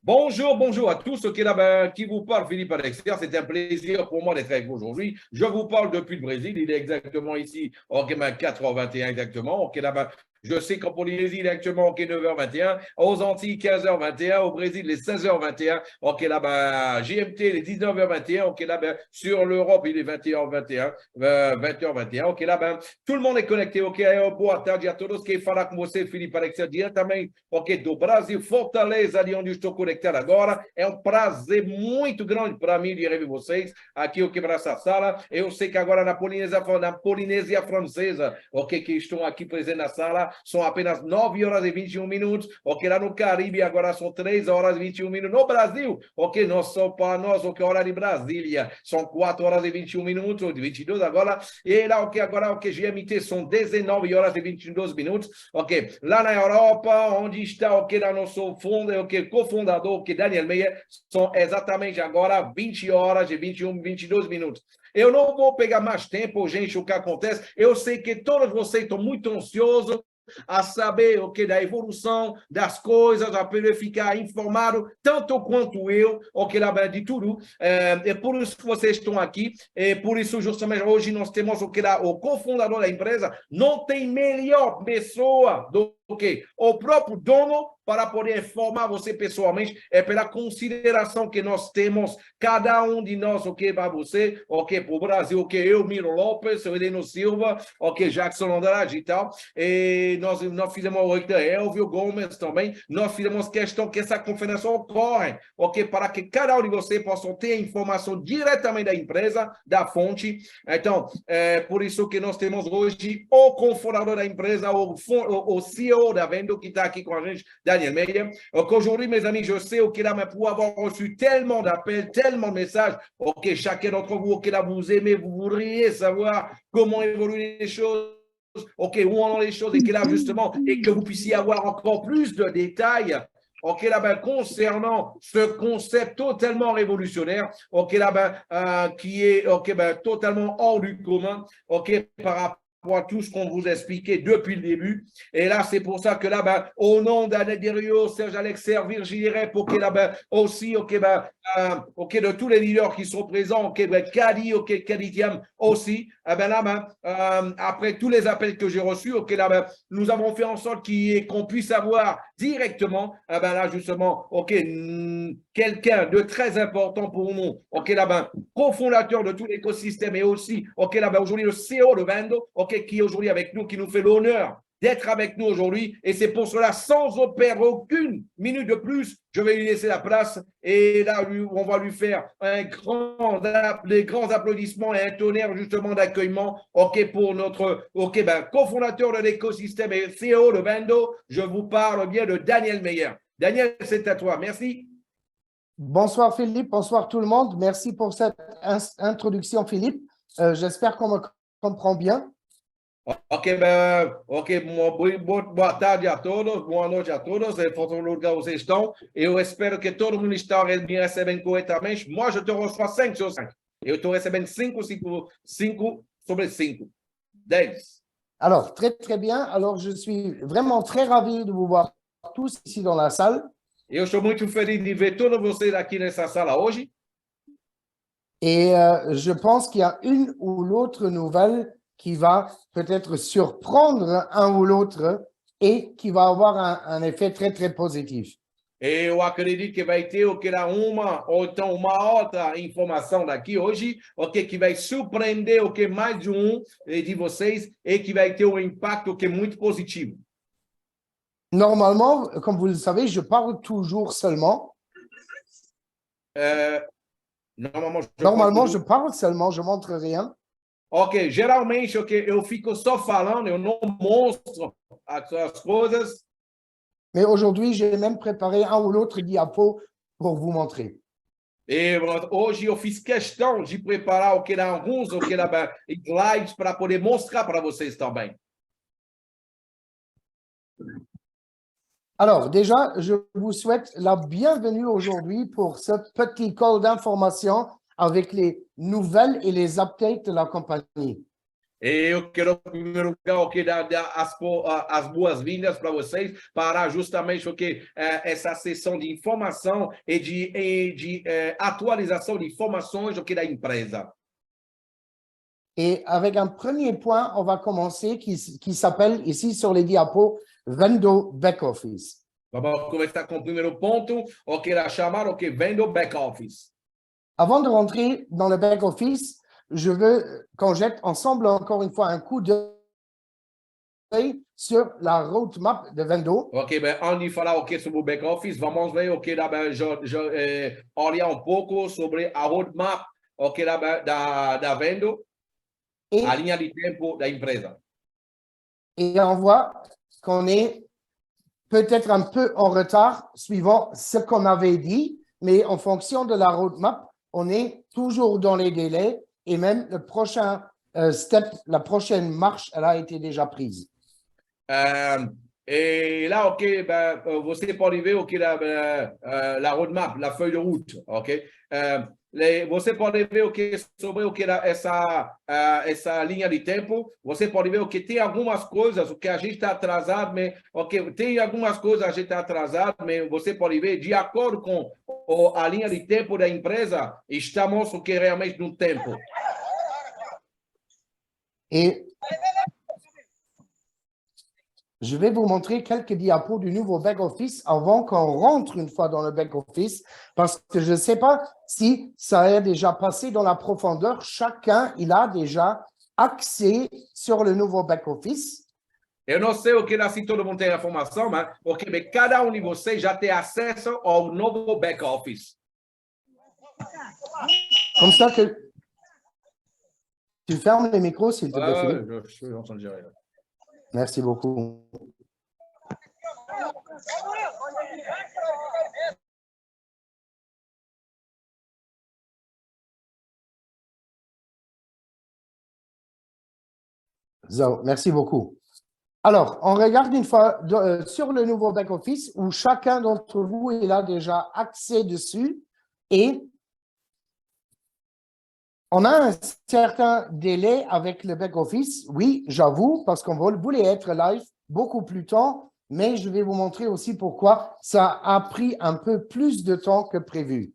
Bonjour, bonjour à tous. Ok, là, qui vous parle, Philippe Alexia. C'est un plaisir pour moi d'être avec vous aujourd'hui. Je vous parle depuis le Brésil. Il est exactement ici, ok, 4h21 exactement. Ok, là, je sais qu'en Polynésie, il est actuellement ok, 9h21. Aux Antilles, 15h21. Au Brésil, il est 16h21. Ok, là, GMT, il est 19h21. Ok, là, sur l'Europe, il est 21h21. 20h21. Ok, là, tout le monde est connecté. Ok, boa tarde a todos. Quem fala com você, Felipe Alexia, diretamente, ok, do Brasil, Fortaleza, ali onde eu estou conectado agora. É um prazer muito grande para mim de rever vocês aqui, ok, para essa sala. Eu sei que agora na Polinésia Francesa, ok, que estão aqui presentes na sala, são apenas 9h e 21 minutos. Ok, lá no Caribe agora são 3h e 21 minutos. No Brasil, ok, nós somos para nós, ok, hora de Brasília, são 4h e 21 minutos, ou 22 agora. E lá, ok, agora, ok, GMT são 19h e 22 minutos. Ok, lá na Europa, onde está, ok, lá nosso fundo, ok, cofundador, ok, Daniel Meyer, são exatamente agora 20h e 22 minutos. Eu não vou pegar mais tempo, gente, o que acontece. Eu sei que todos vocês estão muito ansiosos a saber o que da evolução das coisas, a poder ficar informado, tanto quanto eu, o que lá de tudo. É por isso que vocês estão aqui. É por isso, justamente, hoje nós temos o que lá, o cofundador da empresa. Não tem melhor pessoa do que o próprio dono para poder informar você pessoalmente. É pela consideração que nós temos, cada um de nós, ok, para você, ok, para o Brasil, ok, eu, Miro Lopes, eu, Heleno Silva, ok, Jackson Andrade e tal. E nós fizemos o Elvio Gomes também. Nós fizemos questão que essa conferência ocorra, ok, para que cada um de vocês possa ter informação diretamente da empresa, da fonte. Então, é por isso que nós temos hoje o cofundador da empresa, o CEO da Vendo, que está aqui com a gente, Daniel Meyer. Aujourd'hui, mes amis, je sais que là, pour avoir reçu tellement d'appels, tellement de messages, ok, chacun d'entre vous, ok, là, vous aimez, vous voudriez savoir comment évoluer les choses, ok, où en sont les choses, et que là, justement, et que vous puissiez avoir encore plus de détails. Ok, là, concernant ce concept totalement révolutionnaire, ok, là, qui est, ok, totalement hors du commun, ok, par rapport à tout ce qu'on vous expliquait depuis le début. Et là, c'est pour ça que là, au nom d'Annette Derriot, Serge Alexer, Virginie Rep, ok, là, aussi, ok, ok, de tous les leaders qui sont présents, ok, Kadi, ok, Kadi Thiam aussi, après tous les appels que j'ai reçus, ok, là, nous avons fait en sorte qu'on puisse avoir directement, là, justement, ok, quelqu'un de très important pour nous, ok, là, cofondateur de tout l'écosystème et aussi, ok, là, aujourd'hui, le CEO de Vendo, ok, qui est aujourd'hui avec nous, qui nous fait l'honneur d'être avec nous aujourd'hui. Et c'est pour cela, sans perdre aucune minute de plus, je vais lui laisser la place. Et là, on va lui faire des grands applaudissements et un tonnerre justement d'accueillement, ok, pour notre cofondateur de l'écosystème et CEO de Vendo. Je vous parle bien de Daniel Meyer. Daniel, c'est à toi. Merci. Bonsoir Philippe, bonsoir tout le monde. Merci pour cette introduction Philippe. J'espère qu'on me comprend bien. Ok, boa tarde a todos, boa noite a todos, em qualquer lugar vocês estão. Eu espero que todo mundo está me recebendo corretamente. Moi, je te reçois 5 sur 5. Eu estou recebendo 5 sobre 5. 10. Alors, très, très bien. Alors, je suis vraiment très ravi de vous voir tous ici dans la salle. Eu estou muito feliz de ver todos vocês aqui nessa sala hoje. Et je pense qu'il y a une ou l'autre nouvelle qui va peut-être surprendre un ou l'autre et qui va avoir un effet très, très positif. Eu acredito que vai ter uma ou então uma outra informação daqui hoje, ok, que vai surpreender mais de de vocês e que vai ter impacto muito positivo. Normalement, comme vous le savez, je parle toujours seulement. Normalement, je parle seulement, je ne montre rien. Ok, geralmente eu fico só falando, eu não mostro as coisas. Mais aujourd'hui, j'ai même préparé un ou l'autre diapo pour vous montrer. E hoje eu fiz questão de preparar alguns slides para poder mostrar para vocês também. Alors, déjà, je vous souhaite la bienvenue aujourd'hui pour ce petit call d'information avec les nouvelles et les updates de la compagnie. Eu quero, em primeiro lugar, dar as boas-vindas para vocês para justamente essa sessão de informação e de atualização de informações da empresa. Et avec un premier point, on va commencer qui s'appelle ici sur les diapos Vendo Back Office. Vamos começar com o primeiro ponto, a chamar Vendo Back Office. Avant de rentrer dans le Back Office, je veux qu'on jette ensemble encore une fois un coup d'œil sur la roadmap de Vendo. Ok, ben, antes de falar sobre o Back Office, vamos ver olhar pouco sobre a roadmap da Vendo. Et, a linha de tempo da empresa. Et on voit qu'on est peut-être un peu en retard suivant ce qu'on avait dit, mais en fonction de la roadmap, on est toujours dans les délais et même le prochain step, la prochaine marche, elle a été déjà prise. Et là, ben, você pode ver la roadmap, la feuille de route, ok? Você pode ver sobre essa linha de tempo. Você pode ver tem algumas coisas que a gente está atrasado, mas tem algumas coisas a gente está atrasado, mas você pode ver de acordo com a linha de tempo da empresa, estamos realmente no tempo. Et je vais vous montrer quelques diapos du nouveau back-office avant qu'on rentre une fois dans le back-office, parce que je ne sais pas si ça a déjà passé dans la profondeur. Chacun, il a déjà accès sur le nouveau back-office. Eu não sei se todo mundo tem a informação, mas cada de vocês já tem acesso ao novo back-office. Comme ça que... Tu fermes les micros, s'il te plaît, Philippe. Je suis en train de gérer. Merci beaucoup. So, merci beaucoup. Alors, on regarde une fois sur le nouveau back-office où chacun d'entre vous, il a déjà accès dessus et on a un certain délai avec le back-office. Oui, j'avoue, parce qu'on voulait être live beaucoup plus tôt, mais je vais vous montrer aussi pourquoi ça a pris un peu plus de temps que prévu.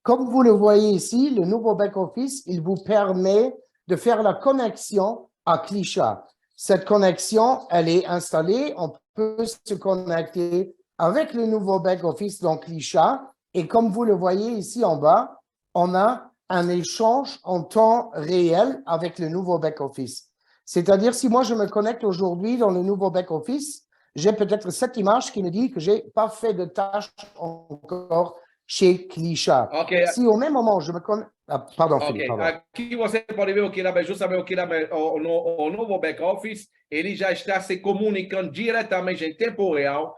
Comme vous le voyez ici, le nouveau back-office, il vous permet de faire la connexion à Klisha. Cette connexion, elle est installée. On peut se connecter avec le nouveau back-office dans Klisha. Et comme vous le voyez ici en bas, on a un échange en temps réel avec le nouveau back-office. C'est-à-dire, si moi, je me connecte aujourd'hui dans le nouveau back-office, j'ai peut-être cette image qui me dit que je n'ai pas fait de tâche encore chez Klisha. Okay. Si au même moment, je me connecte... Ah, pardon, Philippe, pardon. Aqui você pode ver justamente o novo back-office, ele já está se comunicando diretamente em tempo real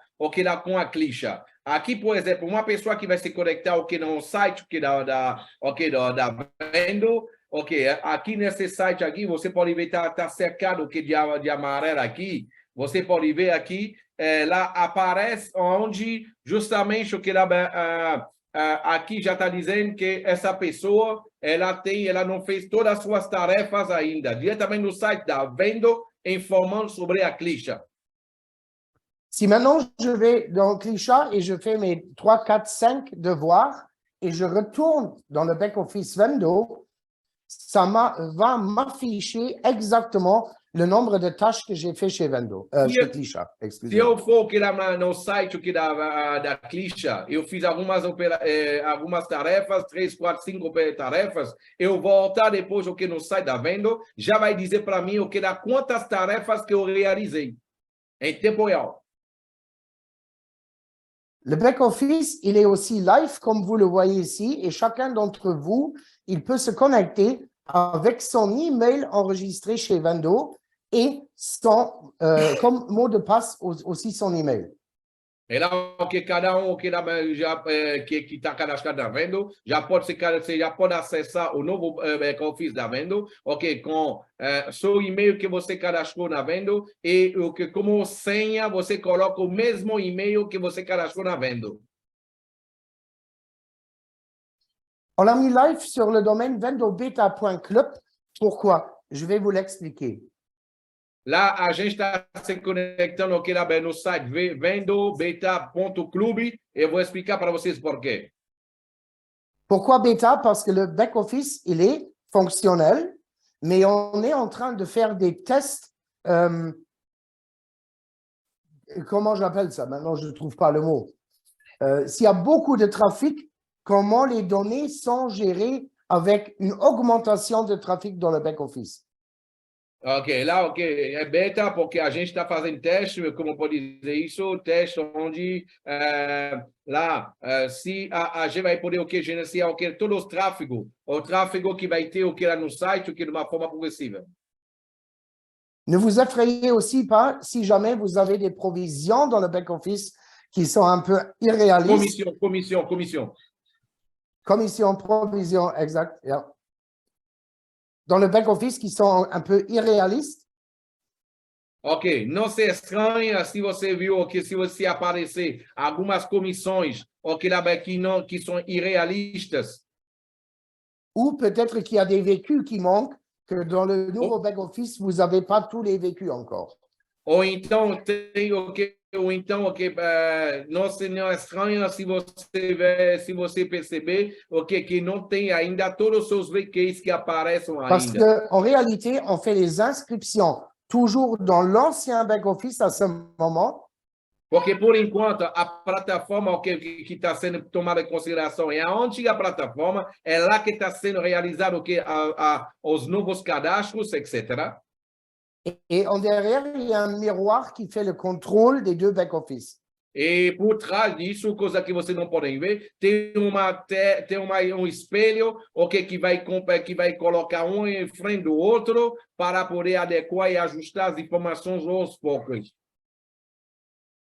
com a Klisha. Aqui, por exemplo, uma pessoa que vai se conectar no site da Vendo, aqui nesse site aqui, você pode ver tá cercado de amarelo aqui. Você pode ver aqui, lá aparece onde justamente aqui já está dizendo que essa pessoa ela não fez todas as suas tarefas ainda. Diretamente no site da Vendo, informando sobre a Klisha. Si maintenant je vais dans Klisha et je fais mes 3, 4, 5 devoirs et je retourne dans le back-office Vendo, ça va m'afficher exactement le nombre de tâches que j'ai fait chez Vendo, chez Klisha. Se eu for no site da Klisha, eu fiz algumas tarefas, 3, 4, 5 tarefas, eu voltar depois no site da Vendo, já vai dizer para mim quantas tarefas que eu realizei em tempo real. Le back-office, il est aussi live, comme vous le voyez ici, et chacun d'entre vous, il peut se connecter avec son email enregistré chez Vendo et comme mot de passe aussi son email. É lá cada que está cadastrado na Vendo já pode acessar o novo back-office da Vendo, com seu e-mail que você cadastrou na Vendo e como senha você coloca o mesmo e-mail que você cadastrou na Vendo. On l'a mis live sur le domaine vendobeta.club. Pourquoi? je vais vous l'expliquer. Lá a gente está se conectando aqui lá no site vendobeta.clube e eu vou explicar para vocês por quê. Pourquoi bêta? Parce que le back-office, il est fonctionnel, mais on est en train de faire des tests. Comment j'appelle ça? Maintenant, je ne trouve pas le mot. S'il y a beaucoup de trafic, comment les données sont gérées avec une augmentation de trafic dans le back-office? Ok, lá, ok, é beta porque a gente está fazendo teste, como pode dizer isso, teste onde lá, se a gente vai poder o que gerenciar o que todo o tráfego que vai ter o que lá no site, o que de uma forma progressiva. Ne vous effrayez aussi pas si jamais vous avez des provisions dans le back-office qui sont un peu irréalistes. Commission. Commission, provision, exact. Yeah. Dans le back-office qui sont un peu irréalistes. Ok, não se estranha se você viu que se você aparecer algumas comissões ok, lá, que são irrealistas. Ou peut-être qu'il y a des vécus qui manquent, que dans le nouveau back-office, vous n'avez pas tous les vécus encore. Ou então tem não é estranho se você perceber que não tem ainda todos os seus VQs que aparecem Parce ainda. qu'en réalité, on fait les inscriptions toujours dans l'ancien back-office à ce moment. Porque, por enquanto, a plataforma que está sendo tomada em consideração é a antiga plataforma, é lá que está sendo realizado os novos cadastros, etc. Et en derrière, il y a un miroir qui fait le contrôle des deux back-office. E por trás disso, coisa que vocês não podem ver, tem um espelho que vai colocar um em frente do outro para poder adequar e ajustar as informações aos poucos.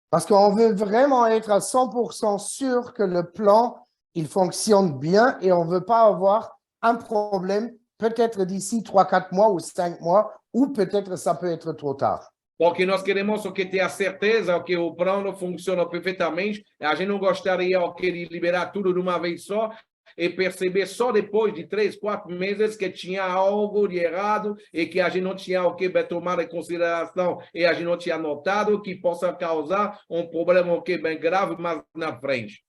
Parce qu'on veut vraiment être à 100% sûr que le plan, il fonctionne bien et on ne veut pas avoir un problème peut-être d'ici 3-4 mois ou 5 mois, ou peut-être ça peut être trop tard. Porque nós queremos ter a certeza que o plano funciona perfeitamente. A gente não gostaria de liberar tudo de uma vez só e perceber só depois de 3-4 meses que tinha algo de errado e que a gente não tinha tomar em consideração e a gente não tinha notado que possa causar um problema bem grave mais na frente.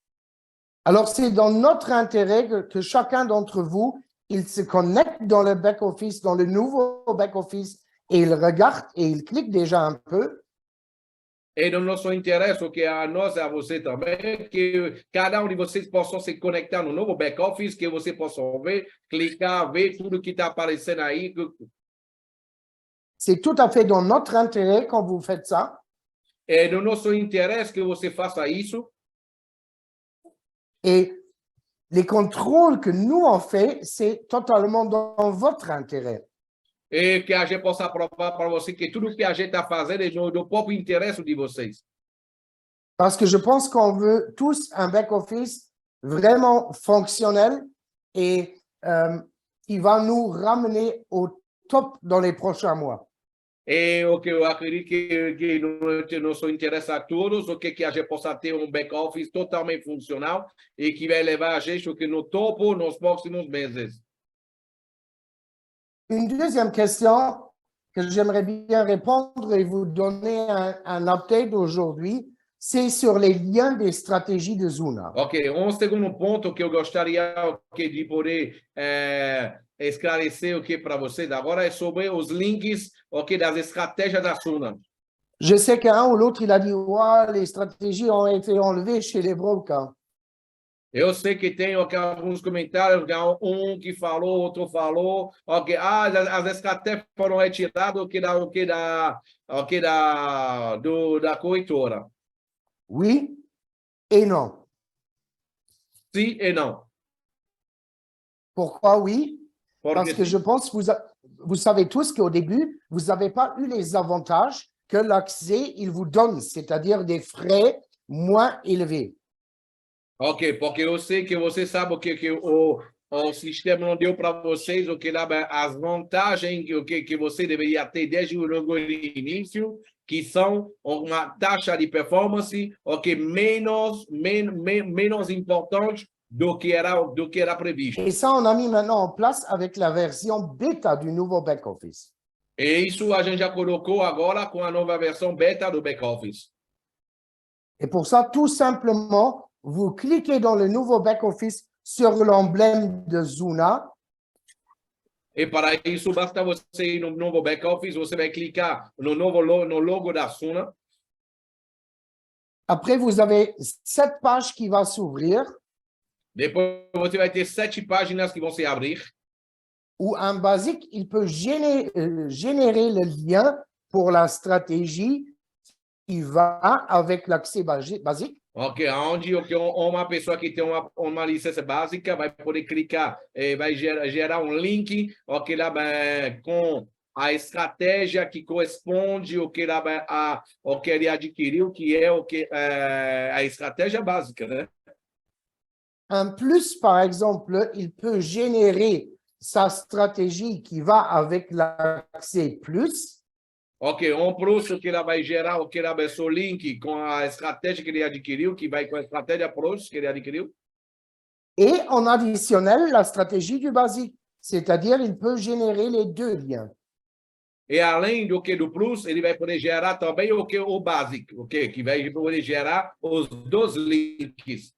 Alors, c'est dans notre intérêt que chacun d'entre vous, il se connecte dans le back-office, dans le nouveau back-office, et il regarde et il clique déjà un peu. E no nosso interesse, que a nós e a você também, que cada de vocês possam se conectar no novo back-office, que você possa ver, clicar, ver tudo que está aparecendo aí. C'est tout à fait dans notre intérêt quand vous faites ça. É no nosso interesse que você faça isso. Et les contrôles que nous on fait, c'est totalement dans votre intérêt. E que a gente possa provar para você que tudo que a gente está fazendo é do próprio interesse de vocês. Parce que je pense qu'on veut tous un back-office vraiment fonctionnel et qui va nous ramener au top dans les prochains mois. E o que eu acredito que no nosso interesse a todos, que a gente possa ter back-office totalmente funcional e que vai levar a gente no topo nos próximos meses. Une deuxième question que j'aimerais bien répondre et vous donner un update aujourd'hui, c'est sur les liens des stratégies de Zuna. Ok, segundo ponto que eu gostaria de poder esclarecer para vocês agora é sobre os links das estratégias da Zuna. Je sais qu'un ou l'autre, il a dit, ouais, les stratégies ont été enlevées chez les brokers. Eu sei que tem alguns comentários, que falou, outro falou, as estratégias foram retiradas da corretora. Oui et non. Sim e não. Pourquoi oui? Parce que sim. je pense que vous savez tous qu'au début, vous n'avez pas eu les avantages que l'accès, il vous donne, c'est-à-dire des frais moins élevés. Ok, porque eu sei que você sabe que o sistema não deu para vocês as vantagens que você deveria ter desde o início, que são uma taxa de performance menos importante do que era previsto. Et ça, on a mis maintenant en place avec la version bêta du nouveau back-office. E isso a gente já colocou agora com a nova versão beta do back-office. Et pour ça, tout simplement, vous cliquez dans le nouveau back-office sur l'emblème de Zuna. E para isso, basta você ir no novo back-office, você vai clicar no logo da Suna. Après, vous avez cette page qui va s'ouvrir Depois você vai ter 7 páginas que vão se abrir. où un basique, il peut générer le lien pour la stratégie qui va avec l'accès basique. Ok, onde uma pessoa que tem uma licença básica vai poder clicar, vai gerar um link, ok, lá com a estratégia que corresponde o que ele adquiriu, que é a estratégia básica, né? Un plus, par exemple, il peut générer sa stratégie qui va avec l'accès plus. Ok, plus que ela vai gerar o que ela vai seu link com a estratégia que ele adquiriu, que vai com a estratégia plus que ele adquiriu. Et en additionnel, la stratégie du basique, c'est-à-dire il peut générer les deux liens. E além do que do plus, ele vai poder gerar também o básico, ok? Que vai poder gerar os dois links.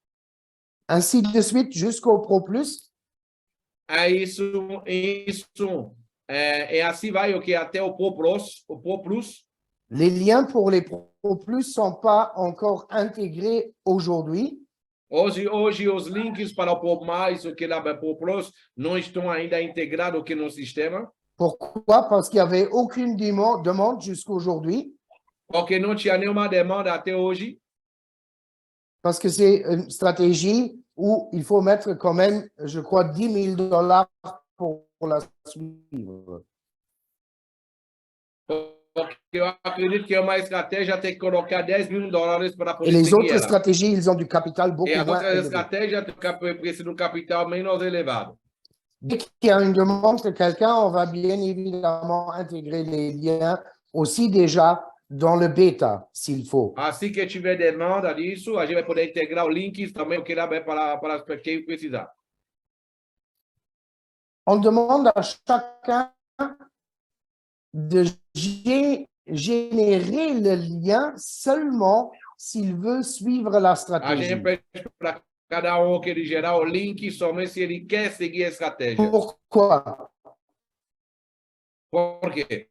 Ainsi de suite jusqu'au Pro Plus. Isso. Assim vai o que até o Pro Plus. Les liens pour les Pro Plus ne sont pas encore intégrés aujourd'hui. Hoje os links para o Pro Mais, o que lá Pro Plus, não estão ainda integrados aqui no sistema. Pourquoi? Parce qu'il n'y avait aucune demande jusqu'aujourd'hui. Porque não tinha nenhuma demanda até hoje. Parce que c'est une stratégie où il faut mettre quand même, je crois, $10,000 pour la suivre. Porque eu acredito que é uma estratégia ter que colocar $10,000 para poder Et les seguir autres ela. stratégies, ils ont du capital beaucoup E as moins outras élevé. estratégias precisam de um capital menos elevado. Dès qu'il y a une demande de quelqu'un, on va bien évidemment intégrer les liens aussi déjà dans le bêta, s'il faut. Assim que tiver demanda disso, a gente vai poder integrar o link também, o que lá vai para quem precisar. On demande à chacun de générer le lien seulement s'il veut suivre la A stratégie. gente pede para cada que ele gerar o link somente se ele quer seguir a estratégia. Pourquoi? Por quê?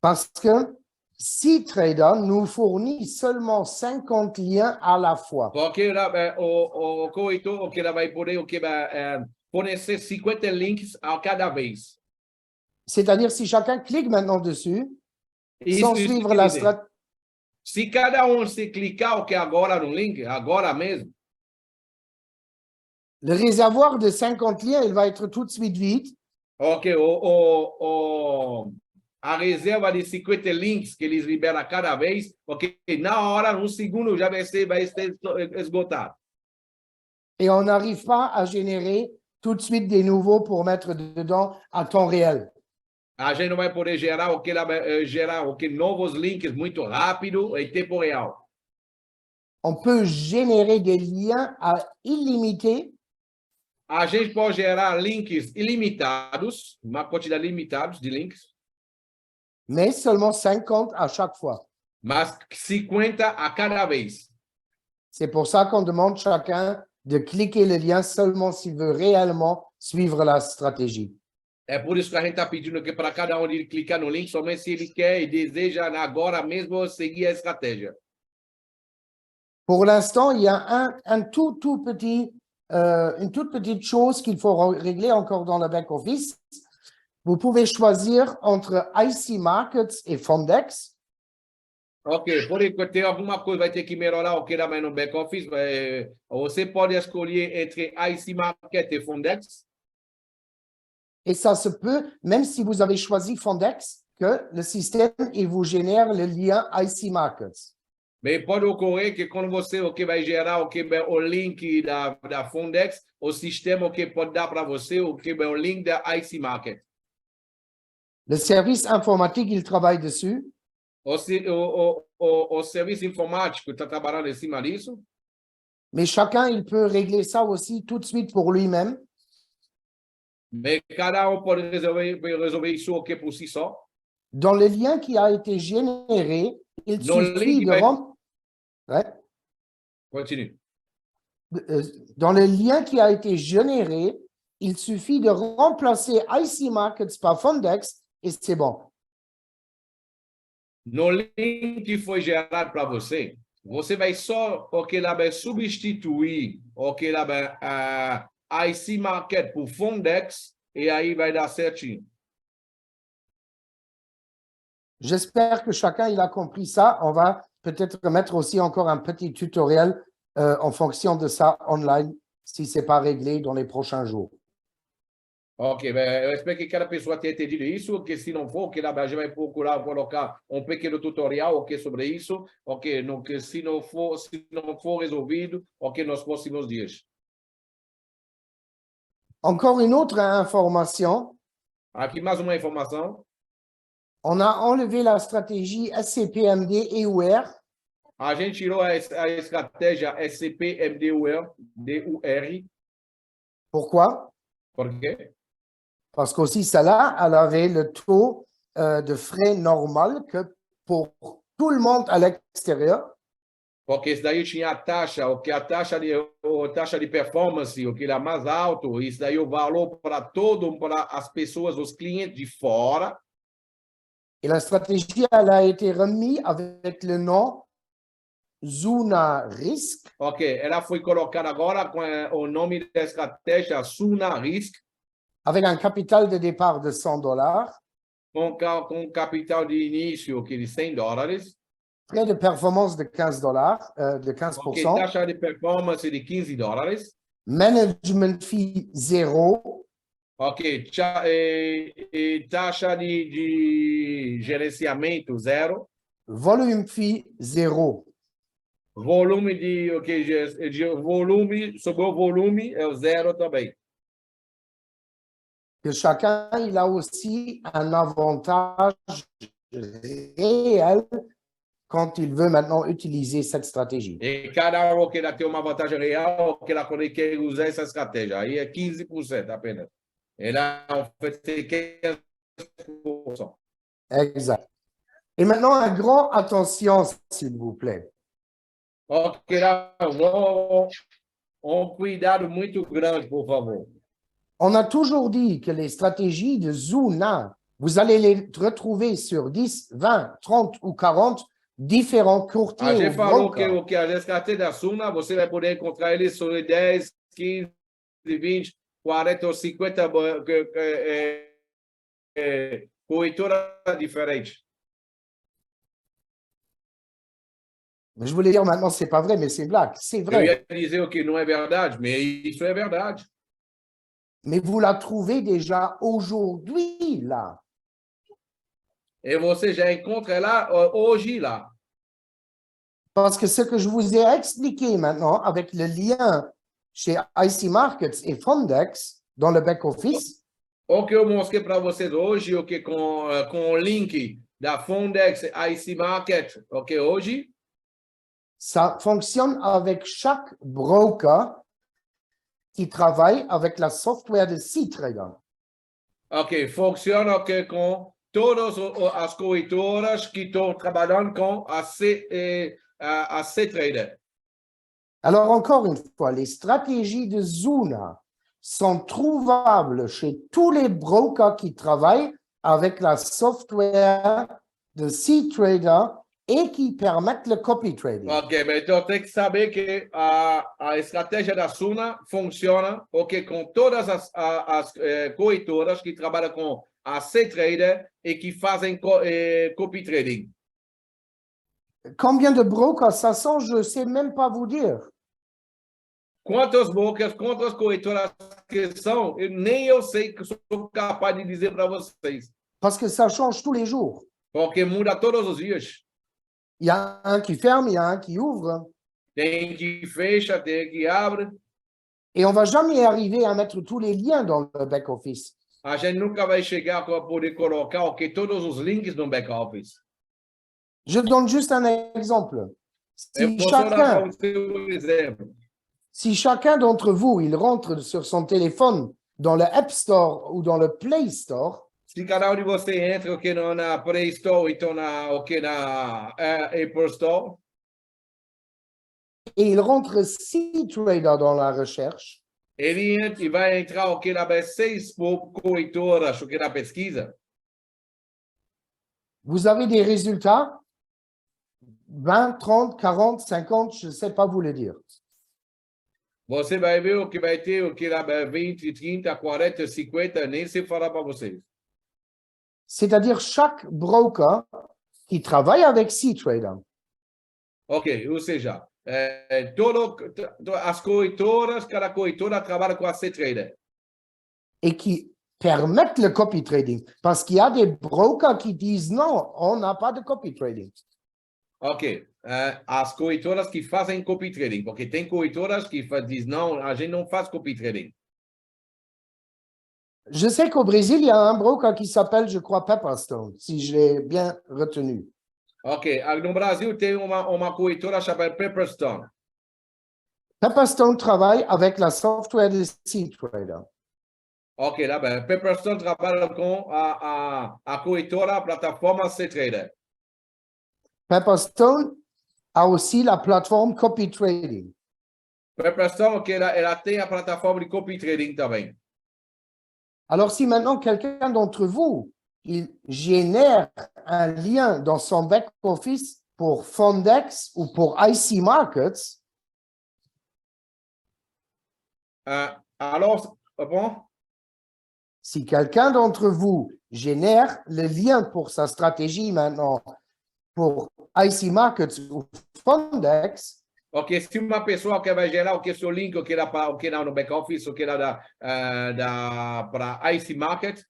Parce que C-Trader nous fournit seulement 50 liens à la fois. Porque o corretor, o que ela vai poder, fornecer 50 links a cada vez. C'est-à-dire, si chacun clique maintenant dessus, sans Isso suivre quer la dizer, stratégie, se cada se clicar o que agora no link, agora mesmo, le réservoir de 50 liens, il va être tout de suite vide. ok, a reserva de 50 links que eles liberam a cada vez, ok, na hora, no segundo, já vai ser esgotado. Et on n'arrive pas à générer tout de suite des nouveaux pour mettre dedans à temps réel. A gente não vai poder gerar novos links muito rápido em tempo real. On peut générer des liens à illimité. A gente pode gerar links ilimitados, uma quantidade limitada de links, Mais seulement 50 à chaque fois. mas 50 a cada vez. C'est pour ça qu'on demande chacun de cliquer le lien seulement s'il veut réellement suivre la stratégie. É por isso que a gente está pedindo que para cada ele clicar no link somente se ele quer e deseja agora mesmo seguir a estratégia. Pour l'instant, il y a une toute petite chose qu'il faut régler encore dans le back-office. Vous pouvez choisir entre IC Markets et Fondex. Ok, por enquanto tem alguma coisa vai ter que melhorar o que era mais no back-office. Você pode escolher entre IC Market e Fondex. Et ça se peut, même si vous avez choisi Fondex, que le système il vous génère le lien IC Markets. Bem, pode ocorrer que quando você vai gerar o link da Fondex, o sistema pode dar para você o link da IC Market. Le service informatique, il travaille dessus. O serviço informático está trabalhando em cima disso. Mais chacun, il peut régler ça aussi tout de suite pour lui-même. Mas cada pode resolver isso ok por si só. Dans le lien qui a été généré, il Dans le suffit lien de qui va- Ouais. Continue. Dans le lien qui a été généré, il suffit de remplacer IC Markets par Fondex et c'est bon. No link que foi gerado para você, você vai só, ok, lá vai substituir, ok, lá vai a IC Market por Fondex e aí vai dar certinho. J'espère que chacun il a compris ça. On va peut-être mettre aussi encore un petit tutoriel en fonction de ça online si ce n'est pas réglé dans les prochains jours. Ok, ben, eu espero que cada pessoa tenha entendido isso, porque se não for, que a gente vai procurar colocar pequeno tutorial, ok, sobre isso, ok, no, que se não for resolvido, ok, nos próximos dias. Encore une autre information, Aqui mais uma informação. on a enlevé la stratégie SCPMD et UR. A gente tirou a estratégia SCP-MDUR, DUR. Pourquoi? Por quê? Parce qu'aussi, celle-là, elle avait le taux de frais normal que pour tout le monde à l'extérieur. Porque isso daí tinha a taxa, o que a taxa de performance, o que era mais alto, isso daí o valor para para as pessoas, os clientes de fora. Et la stratégie, elle a été remise avec le nom Zuna Risk. Ok, ela foi colocada agora com o nome da estratégia Suna Risk. Avec un capital de départ de $100. Com capital de início de $100. Frais de performance de $15, de 15%. Ok, taxa de performance de $15. Management fee 0. Ok, taxa de gerenciamento 0. Volume fee 0. Volume de volume, sobre o volume é o 0 também. Que chacun il a aussi un avantage réel quand il veut maintenant utiliser cette stratégie. E cada que ela tem uma vantagem real, que ela quer usar essa estratégia. Aí é 15% apenas. Ela oferece 15%. Exact. Et maintenant, un grand attention, s'il vous plaît. Ok, lá, cuidado muito grande, por favor. On a toujours dit que les stratégies de Zuna, vous allez les retrouver sur 10, 20, 30 ou 40 différents courtiers. A gente falou que brokers. o que a estratégia da Suna, você vai poder encontrar eles sobre 10, 15, 20, 40 ou 50 corretoras diferentes. Mais je voulais dire maintenant, c'est pas vrai, mais c'est une blague. C'est Eu vrai. ia dizer o que não é verdade, mas isso é verdade. Mais vous la trouvez déjà aujourd'hui, là. E você já encontra ela hoje lá. Parce que ce que je vous ai expliqué maintenant avec le lien chez IC Markets et Fondex dans le back-office, O que eu mostrei para vocês hoje, o que com o link da Fondex IC Market, ok, hoje, ça fonctionne avec chaque broker qui travaille avec la software de C-Trader. ok, funciona ok, com todas as corretoras que estão trabalhando com a C-Trader. Alors, encore une fois, les stratégies de Zuna sont trouvables chez tous les brokers qui travaillent avec la software de C-Trader et qui permettent le copy trading. Ok, mas então tem que saber que a estratégia da Suna funciona ok, com todas as corretoras que trabalham com a C-Trader e que fazem copy trading. Combien de brokers ça sont, je ne sais même pas vous dire. Quantos brokers, quantas corretoras que são, nem eu sei que sou capaz de dizer para vocês. Parce que ça change tous les jours. Porque muda todos os dias. Il y a un qui ferme, il y a un qui ouvre. Tem que fecha, tem que abre. Et on ne va jamais arriver à mettre tous les liens dans le back-office. A gente nunca vai chegar a poder colocar ok, todos os links no back-office. Je donne juste un exemple. Eu Si posso dar chacun, para você um exemplo. Si chacun d'entre vous, il rentre sur son téléphone dans le App Store ou dans le Play Store, Se cada um de vocês entra o que na Play Store, então o que na Apple Store, et il rentre C-Trader dans la recherche, ele vai entrar o que na 6 corretoras, o que na pesquisa. vous avez des résultats 20, 30, 40, 50, je ne sais pas vous le dire. Você vai ver o que vai ter, o que na 20, 30, 40, 50, nem sei falar para vocês. C'est-à-dire chaque broker qui travaille avec C-Trader Ok, ou seja, as corretoras, cada corretora trabalha com a C-Trader. et qui permettent le copy trading. Parce qu'il y a des brokers qui disent non, on n'a pas de copy trading. Ok, as corretoras que fazem copy trading, porque tem corretoras que dizem não, a gente não faz copy trading. Je sais qu'au Brésil, il y a un broker qui s'appelle, je crois, Pepperstone, si je l'ai bien retenu. Ok, no Brasil tem uma corretora chamada Pepperstone. Pepperstone travaille avec la software de C-Trader. Ok, là, ben, Pepperstone trabalha com a corretora, a plataforma C-Trader. Pepperstone a aussi la plateforme copy trading. Pepperstone, ok, ela tem a plataforma de copy trading também. Alors, si maintenant quelqu'un d'entre vous, il génère un lien dans son back-office pour Fondex ou pour IC Markets, Alors, bon, si quelqu'un d'entre vous génère le lien pour sa stratégie maintenant pour IC Markets ou Fondex, ok, se uma pessoa que vai gerar o que seu link, o que dá no back office, o que dá para IC Market,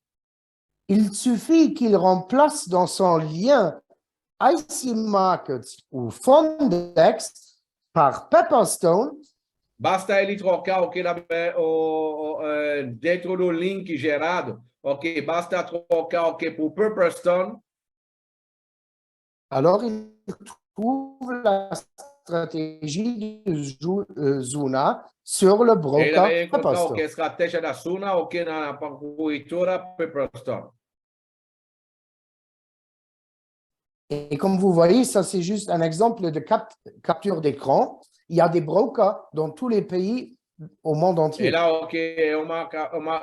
il suffit qu'il remplace dans son lien IC Markets ou Fondex par Pepperstone. basta ele trocar o que dá dentro do link gerado, ok, basta trocar o que por Pepperstone. Alors, il trouve la stratégie de Zuna sur le Ele vai broker encontrar o que é a Pepperstone. estratégia da Suna, o que na corretora Pepperstone. Et comme vous voyez, ça c'est juste un exemple de capture d'écran. Il y a des brokers dans tous les pays au monde E entier. lá, ok,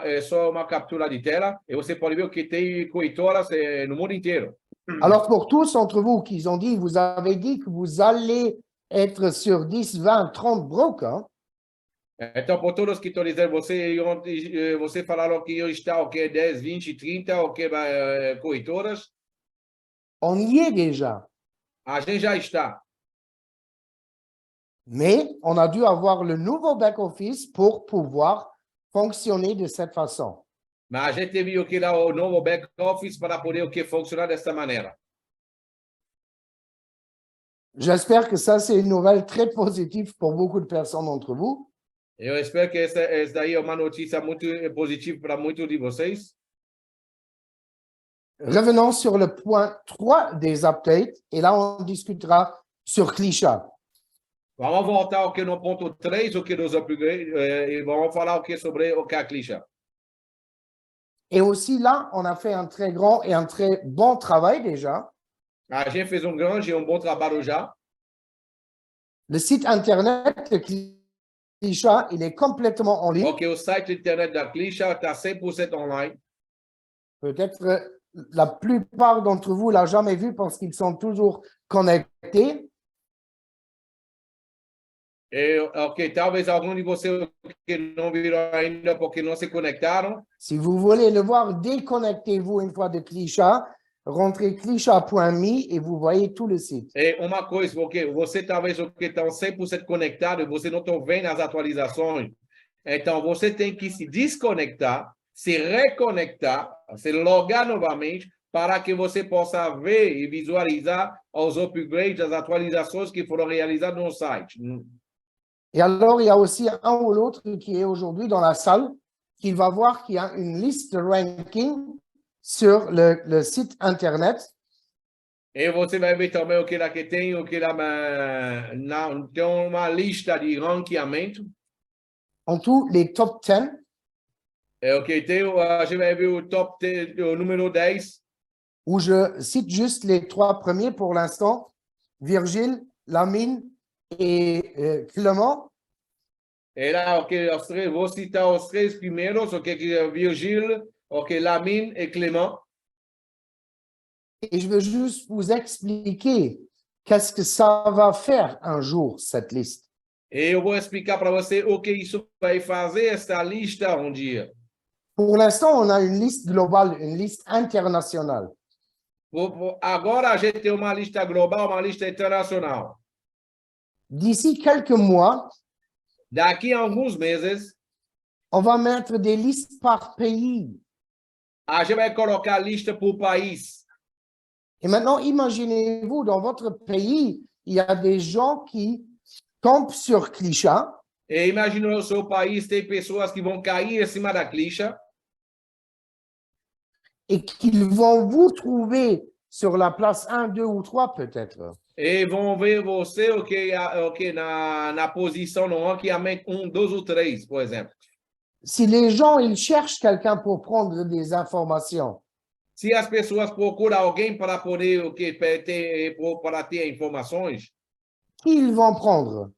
é só uma captura de tela, e você pode ver que tem corretoras no mundo inteiro. Alors, pour tous d'entre vous qui ont dit, vous avez dit que vous allez être sur 10, 20, 30 brokers. Então, por todos que estão dizendo, você falaram que eu está o que 10, 20, 30, o que corretoras, On y est déjà, a gente já está. mais on a dû avoir le nouveau back-office pour pouvoir fonctionner de cette façon. Mas a gente teve o que lá o novo back office para poder o que funcionar dessa maneira. J'espère que ça, c'est une nouvelle très positive pour beaucoup de personnes d'entre vous. Eu espero que essa daí é uma notícia muito positiva para muitos de vocês. Revenons sur le point 3 des updates, et là, on discutera sur Clichat. Vamos voltar ao que no ponto 3, o que dos upgrades, e vamos falar o que sobre o que a Clichat. Et aussi là, on a fait un très grand et un très bon travail déjà. A gente fez grande e bom trabalho já. Le site internet de Clichat, il est complètement en ligne. Ok, o site internet da Clichat está 100% online. Peut-être la plupart d'entre vous ne l'ont jamais vu parce qu'ils sont toujours connectés. Ok, talvez algum de vocês que não viram ainda porque não se conectaram. Si vous voulez le voir, déconnectez-vous une fois de Clichat, rentrez clichat.me et vous voyez tout le site. É uma coisa, porque você talvez estão 100% conectado e você não está vendo as atualizações. Então, você tem que se desconectar, se reconectar, se logar novamente para que você possa ver e visualizar os upgrades, as atualizações que foram realizadas no site. Et alors, il y a aussi un ou l'autre qui est aujourd'hui dans la salle, qui va voir qu'il y a une liste de ranking sur le site Internet. E você vai ver também o que lá que tem, tem uma lista de ranqueamento. en tout les top 10, Ok, a gente vai ver o top 10, o número 10. où je cite juste les 3 premiers pour l'instant, Virgile, Lamine et Clément. E lá, ok, vou citar os 3 primeiros, ok, que é Virgile, ok, Lamine e Clément. Et je veux juste vous expliquer qu'est-ce que ça va faire un jour, cette liste. E eu vou explicar para você o que isso vai fazer, esta lista, um dia. Pour l'instant, on a une liste globale, une liste internationale. Agora a gente tem uma lista global, uma lista internacional. D'ici quelques mois, Daqui a alguns meses, on va mettre des listes par pays. a gente vai colocar a lista por país. Et maintenant, imaginez-vous, dans votre pays, il y a des gens qui tombent sur Clichat. E imagina no seu país, tem pessoas que vão cair em cima da clicha. Et qu'ils vont vous trouver sur la place 1, 2 ou 3 peut-être. E vão ver você na posição no ranqueamento 1, 2 ou 3, por exemplo. Si les gens ils cherchent quelqu'un pour prendre des informations, Se as pessoas procuram alguém para poder para ter informações, qui ils vont prendre?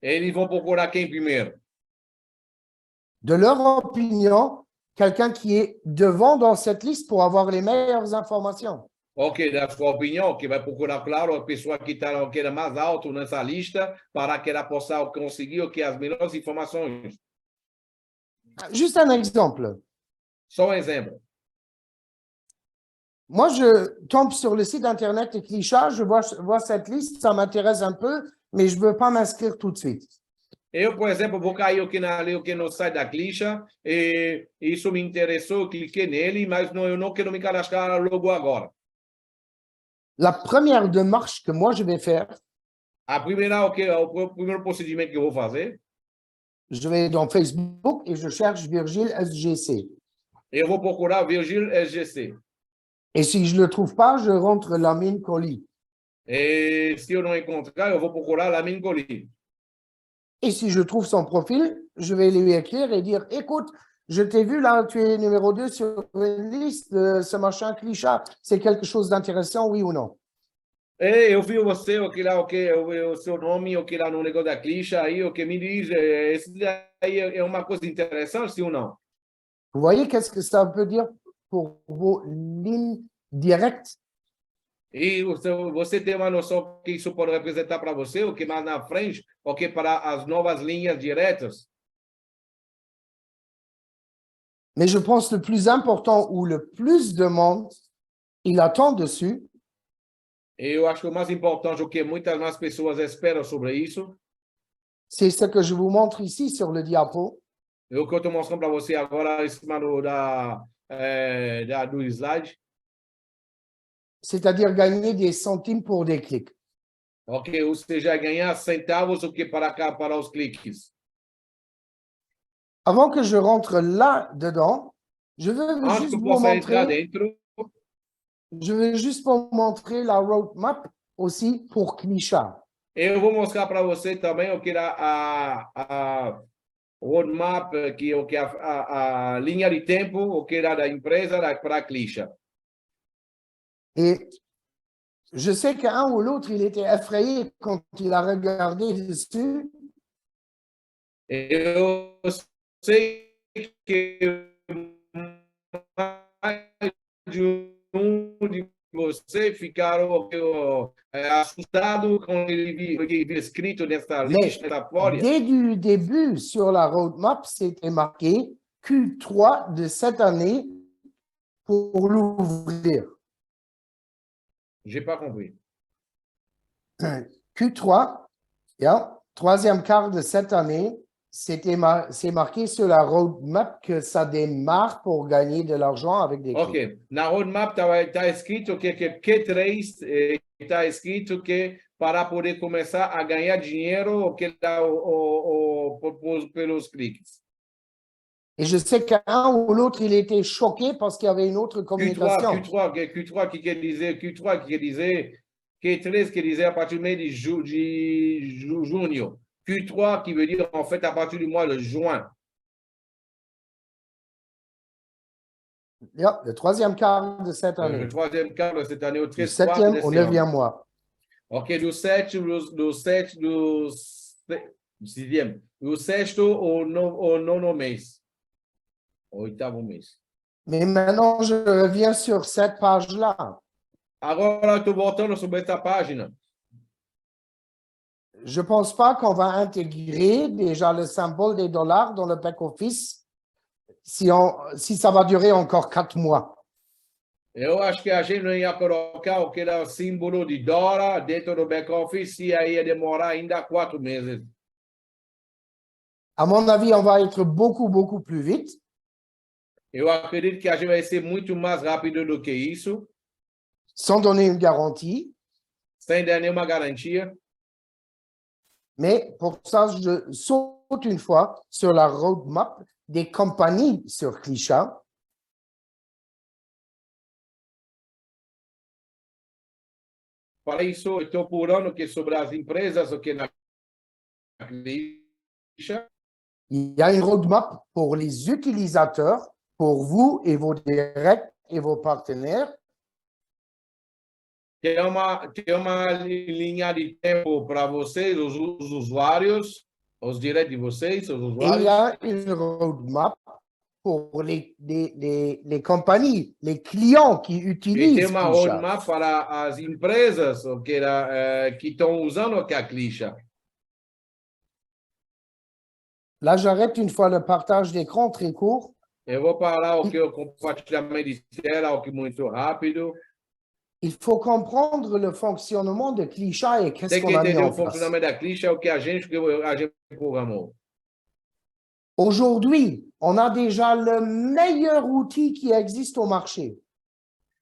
eles vão procurar quem primeiro? De leur opinion, quelqu'un qui est devant dans cette liste pour avoir les meilleures informations. Ok, da sua opinião, que vai procurar, claro, a pessoa que está mais alto nessa lista para que ela possa conseguir as melhores informações. Juste un exemple. Só um exemplo. Moi, je tombe sur le site internet de Clichat, je vois cette liste, ça m'intéresse un peu, mais je ne veux pas m'inscrire tout de suite. Eu, por exemplo, vou cair no site da Clicha, e isso me interessou, eu cliquei nele, mas eu não quero me cadastrar logo agora. La première démarche que moi je vais faire, O primeiro procedimento que eu vou fazer, je vais dans Facebook et je cherche Virgile SGC. eu vou procurar Virgile SGC. Et si je ne le trouve pas, je rentre Lamine Colli. E se eu não encontrar, eu vou procurar Lamine Colli. Et si je trouve son profil, je vais lui écrire et dire, écoute, je t'ai vu là, tu es numéro 2 sur une liste de ce machin Clichat, c'est quelque chose d'intéressant, oui ou non? E eu vi você, o seu nome, lá no negócio da Clicha, aí, me diz, esse daí é uma coisa interessante, sim ou não? Vous voyez qu'est-ce que ça veut dire pour vos lignes directes? E você tem uma noção que isso pode representar para você, mais na frente, para as novas linhas diretas? Mais je pense le plus important ou le plus de monde, il attend dessus. Eu acho que o mais importante, o que muitas mais pessoas esperam sobre isso, c'est ce que je vous montre ici sur le diapo. é o que eu estou mostrando para você agora em cima do slide. C'est-à-dire gagner des centimes pour des clics. Ok, ou seja, ganhar centavos para os cliques. Avant que je rentre là-dedans, je veux Antes juste que eu vous possa entrar montrer, dentro, je veux juste vous montrer la roadmap aussi pour Clichat. eu vou mostrar para você também a roadmap, a linha de tempo, da empresa para a Clicha. Et je sais qu'un ou l'autre, il était effrayé quand il a regardé dessus. Eu sei que mais de de você ficaram assustados quando ele viu escrito nessa lista da folha. Dès du début, sur la roadmap, c'était marqué Q3 de cette année pour l'ouvrir. J'ai pas compris. Q3, troisième quart de cette année, c'est marqué sur la roadmap que ça démarre pour gagner de l'argent avec des clics. Ok, na roadmap está escrito que Q3 está escrito que para poder começar a ganhar dinheiro pelos cliques. Et je sais qu'un ou l'autre, il était choqué parce qu'il y avait une autre communication. Q3 qui quer dizer Q3 quer dizer a partir do mês de junho. Q3 qui veut dire en fait à partir du mois de juin. Yeah, le troisième quart de cette Le année. troisième quart de cette année, au Du 13 quarto septième au desse ano. neuvième mois. Ok, do sétimo, do sexto ao nono mês. Oitavo mês. Mais maintenant, je reviens sur cette page-là. Agora eu estou voltando sobre essa página. Je ne pense pas qu'on va intégrer déjà le symbole des dollars dans le back-office si ça va durer encore 4 mois. Eu acho que a gente não ia colocar aquele símbolo de dólar dentro do back-office e aí ia demorar ainda 4 meses. À mon avis, on va être beaucoup, beaucoup plus vite. Eu acredito que a gente vai ser muito mais rápido do que isso, sans donner une garantie. sem dar nenhuma garantia. Mais pour ça, je saute une fois sur la roadmap des compagnies sur Clichat. Para isso, eu estou pulando que sobre as empresas o que na Clichat. Il y a une roadmap pour les utilisateurs, pour vous et vos directs et vos partenaires. Tem uma linha de tempo para vocês, os usuários, os direitos de vocês, os Et il y usuários. a une roadmap pour les compagnies, les clients qui E tem utilisent uma Clichat. roadmap para as empresas que estão usando a Clichat. Là, j'arrête une fois le partage d'écran très court. Eu vou parar o compartilhamento de tela, o que muito rápido. Il faut comprendre le fonctionnement de Clichat et qu'est-ce Tem que qu'on a mis entender en o place. funcionamento da Clichat, o que a gente programou. Aujourd'hui, on a déjà le meilleur outil qui existe au marché.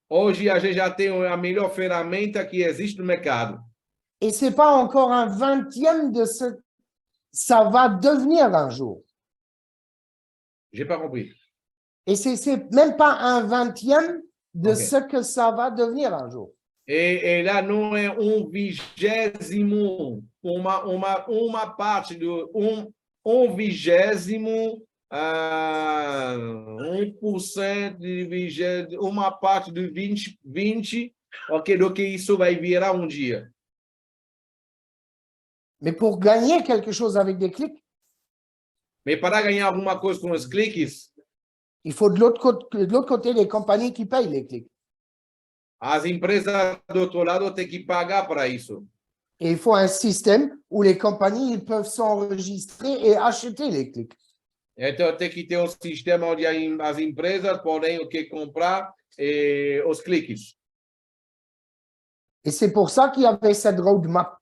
Hoje a gente já tem a melhor ferramenta que existe no mercado. Et ce n'est pas encore un 20e de ce que ça va devenir un jour. J'ai pas compris. Et ce n'est même pas un 20e de Ok. ce que ça va devenir un jour. E lá não é 1/20, uma parte do 1/20, 1% de vigésimo, uma parte do 20, ok, do que isso vai virar um dia. Mais pour gagner quelque chose avec des clics, Mas para ganhar alguma coisa com os cliques, il faut de l'autre côté les compagnies qui payent les clics. as empresas do outro lado têm que pagar para isso. Et il faut un système où les compagnies ils peuvent s'enregistrer et acheter les clics. Então tem que ter um sistema onde as empresas podem comprar os cliques. Et c'est pour ça qu'il y avait cette roadmap.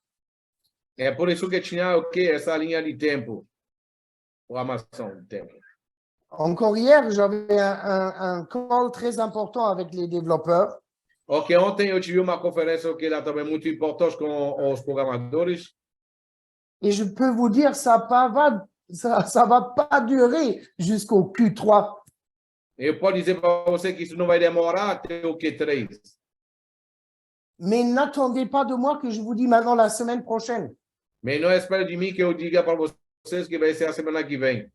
É por isso que tinha essa linha de tempo, programação de tempo. Encore hier, j'avais un call très important avec les développeurs. Ok, ontem eu tive uma conferência que era também muito importante com os programadores. Et je peux vous dire, ça va pas durer jusqu'au Q3. Eu posso dizer para você que isso não vai demorar até o Q3. Mais n'attendez pas de moi que je vous dise maintenant la semaine prochaine. Mas não espere de mim que eu diga para vocês que vai ser a semana que vem.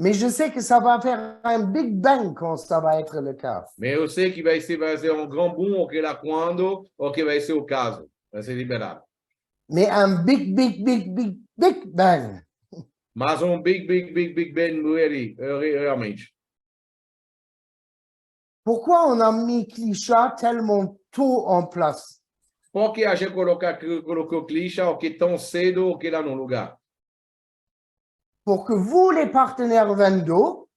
Mais je sais que ça va faire un big bang quand ça va être le cas. Mas eu sei que vai ser um grand boom, ou que lá quando, ou que vai ser o caso. Vai ser liberado. Mais un big bang. Mas um big bang realmente. Pourquoi on a mis Clichat tellement tôt en place? Por que a gente colocou clichê o que tão cedo o que lá no lugar? Pour que vous, les partenaires Vendo,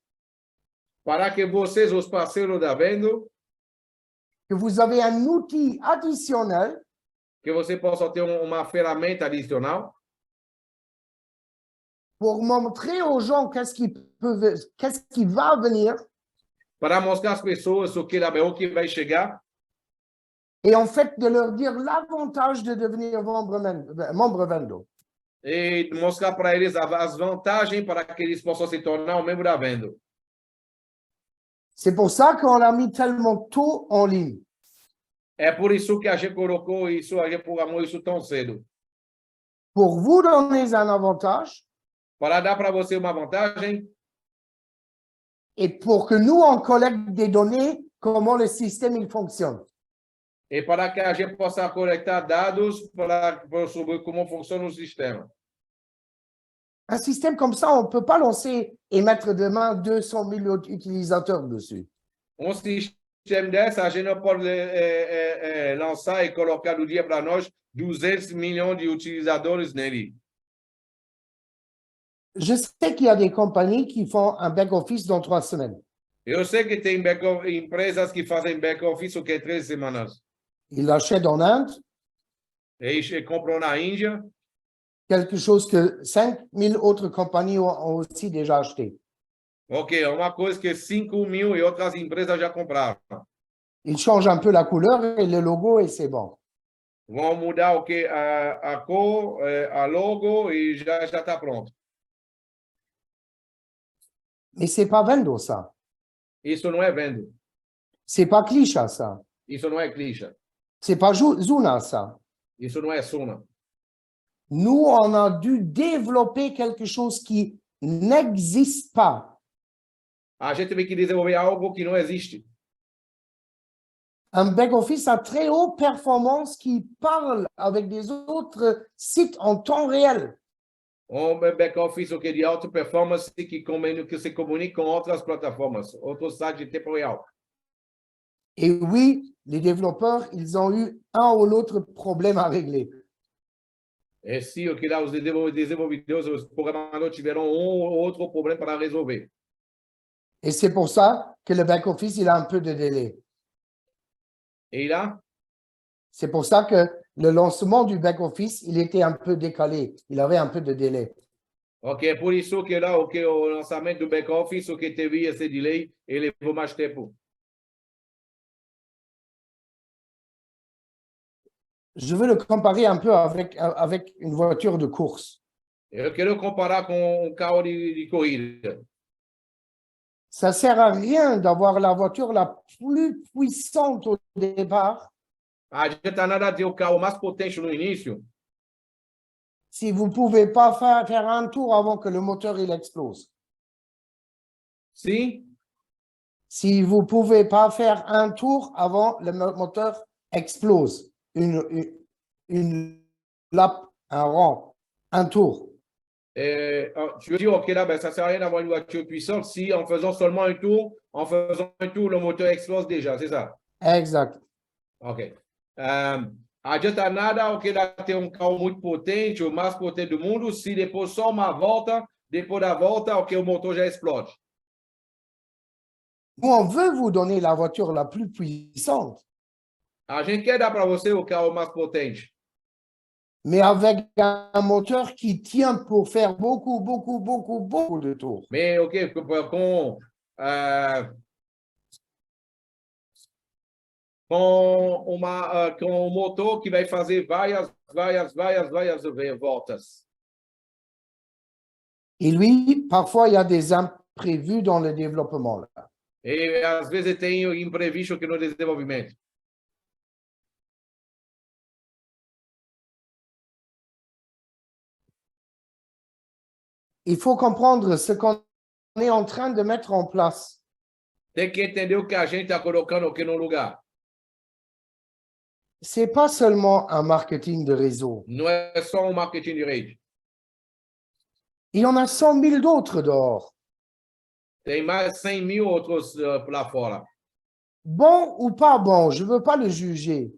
Para que vocês, os parceiros da Vendo, que vous avez un outil additionnel que você possa ter uma ferramenta adicional pour montrer aux gens qu'est-ce qui va venir. para mostrar às pessoas o que vai chegar Et en fait, de leur dire l'avantage de devenir membre Vendo. e mostrar para eles as vantagens para que eles possam se tornar um membro da Vendo. C'est pour ça qu'on l'a mis tellement tôt en ligne. É por isso que a gente colocou isso, a gente programou isso tão cedo. pour vous donner un avantage para dar para você uma vantagem et pour que nous, on collecte des données, comment le système il fonctionne. e para que a gente possa coletar dados sobre como funciona o sistema. Un système comme ça, on ne peut pas lancer et mettre demain 200 000 utilisateurs dessus. Sistema dessa, a gente não pode lançar e colocar do dia para nós 200 milhões de utilizadores nele. Je sais qu'il y a des compagnies qui font un back-office dans 3 semaines. Eu sei que tem empresas que fazem back-office o que 3 semanas. Ils l'achètent en Inde, Eles compram na Índia, quelque chose que 5 000 autres compagnies ont aussi déjà acheté. ok, é uma coisa que 5.000 e outras empresas já compraram. Ils changent un peu la couleur et le logo et c'est bon. Vão mudar o que a cor, a logo e já está pronto. Mais c'est pas Vendo, ça. Isso não é venda. C'est pas Klisha, ça. Isso não é clichê. C'est pas Zuna, ça. Isso não é Suna. Nous, on a dû développer quelque chose qui n'existe pas. A gente teve que desenvolver algo que não existe. Un back-office à très haute performance qui parle avec des autres sites en temps réel. Back-office que de alta performance que se comunica com outras plataformas, outros sites de tempo real. Et oui, les développeurs, ils ont eu un ou l'autre problème à régler. É sim, o que lá os desenvolvedores, os programadores tiveram ou outro problema para resolver. Et c'est pour ça que le back-office, il a un peu de délai. Et là, c'est pour ça que le lancement du back-office, il était un peu décalé. Il avait un peu de délai. Ok, por isso que lá o lançamento do back-office, o que teve esse delay, ele levou mais tempo. Je veux le comparer un peu avec une voiture de course. Eu quero comparar com carro de corrida. Ça ne sert à rien d'avoir la voiture la plus puissante au départ. A gente está nada a ter o carro mais potente no início. Si vous ne pouvez pas faire un tour avant que le moteur il explose. Sim. Si vous ne pouvez pas faire un tour avant le moteur explose. Une lap, un rang, un tour. Tu veux dire, ok, là, ben, ça ne sert à rien d'avoir une voiture puissante si en faisant seulement un tour, le moteur explose déjà, c'est ça? Exact. Ok. Adianta nada, ok, lá ter carro muito potente, o mais potente do mundo, se depois só uma volta, depois da volta, ok, o motor já explode. Nous, on veut vous donner la voiture la plus puissante. A gente quer dar para você o carro mais potente. Mais avec un moteur qui tient pour faire beaucoup de tours. Mais, ok, com um motor que vai fazer várias voltas. Et lui, parfois, il y a des imprévus dans le développement. Là. E às vezes tem imprevisto aqui no desenvolvimento. Il faut comprendre ce qu'on est en train de mettre en place. Tem que entender o que a gente está colocando aqui no lugar. Ce n'est pas seulement un marketing de réseau. Não é só um marketing de rede. Il y en a 100 000 d'autres dehors. Tem mais 100.000 outros lá fora. Bon ou pas bon, je ne veux pas le juger.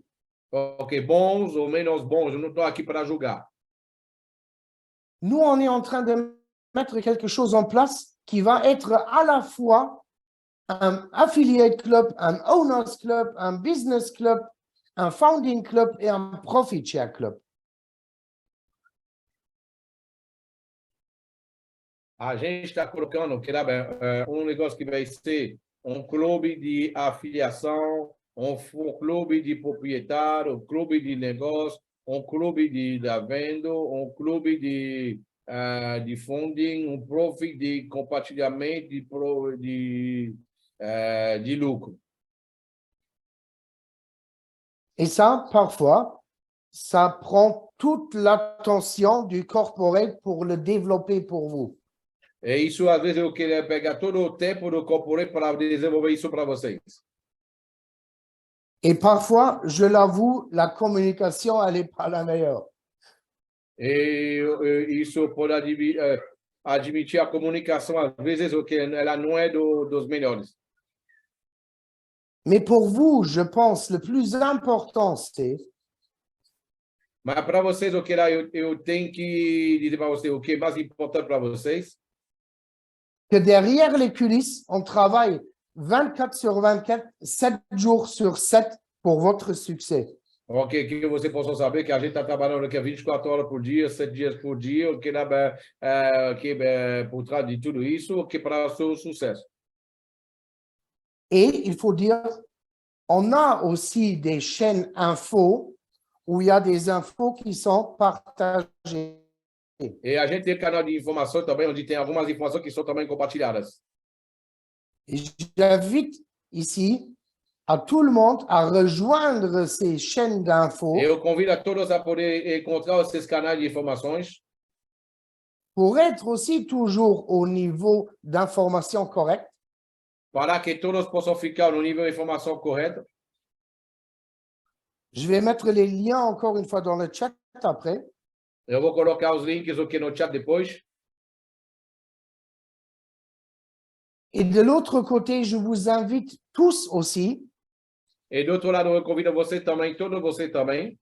Ok, bons ou menos bons, eu não estou aqui para julgar. Nous, on est en train de mettre quelque chose en place qui va être à la fois un affiliate club, un owners club, un business club, un founding club et un profit share club. A gente está colocando que negócio que vai ser clube de afiliação, clube de proprietário, clube de negócio, clube de venda, clube de funding, profit de compartilhamento de lucro. Et ça, parfois, ça prend toute l'attention du corporate pour le développer pour vous. E isso, às vezes, eu queria pegar todo o tempo do corporate para desenvolver isso para vocês. Et parfois, je l'avoue, la communication, elle n'est pas la meilleure. Isso pode admitir a comunicação, às vezes, o que ela não é dos melhores. Mais pour vous, je pense, le plus important, c'est Mas para vocês, o que lá eu tenho que dizer para vocês, o que é mais importante para vocês, que derrière les coulisses, on travaille 24 sur 24, 7 jours sur 7 pour votre succès. ok, que você possa saber que a gente está trabalhando aqui 24 horas por dia, 7 dias por dia, o que lá por trás de tudo isso, o que para o seu sucesso. Et il faut dire, on a aussi des chaînes info où il y a des infos qui sont partagées. E a gente tem canal de informação também, onde tem algumas informações que são também compartilhadas. Et j'invite ici à tout le monde à rejoindre ces chaînes d'infos Eu convido a todos a poder encontrar esses canais de informações pour être aussi toujours au niveau d'information correcte. para que todos possam ficar no nível de informação correto. Je vais mettre les liens encore une fois dans le chat après. Eu vou colocar os links aqui no chat depois. Et de l'autre côté, je vous invite tous aussi, E do outro lado, eu convido você também, todos vocês também,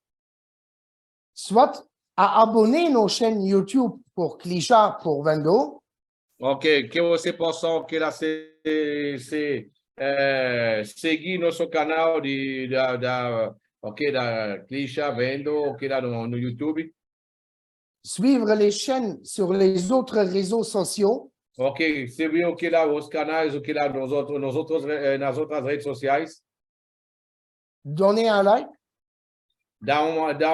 soit à abonner nos chaînes YouTube pour Clichat, pour Vendo, ok, que você possa queira seguir nosso canal da Clichat Vendo, ok, lá no YouTube. suivre les chaînes sur les autres réseaux sociaux, Ok, você viu que lá os canais, o que lá nas outras redes sociais, donner un like dá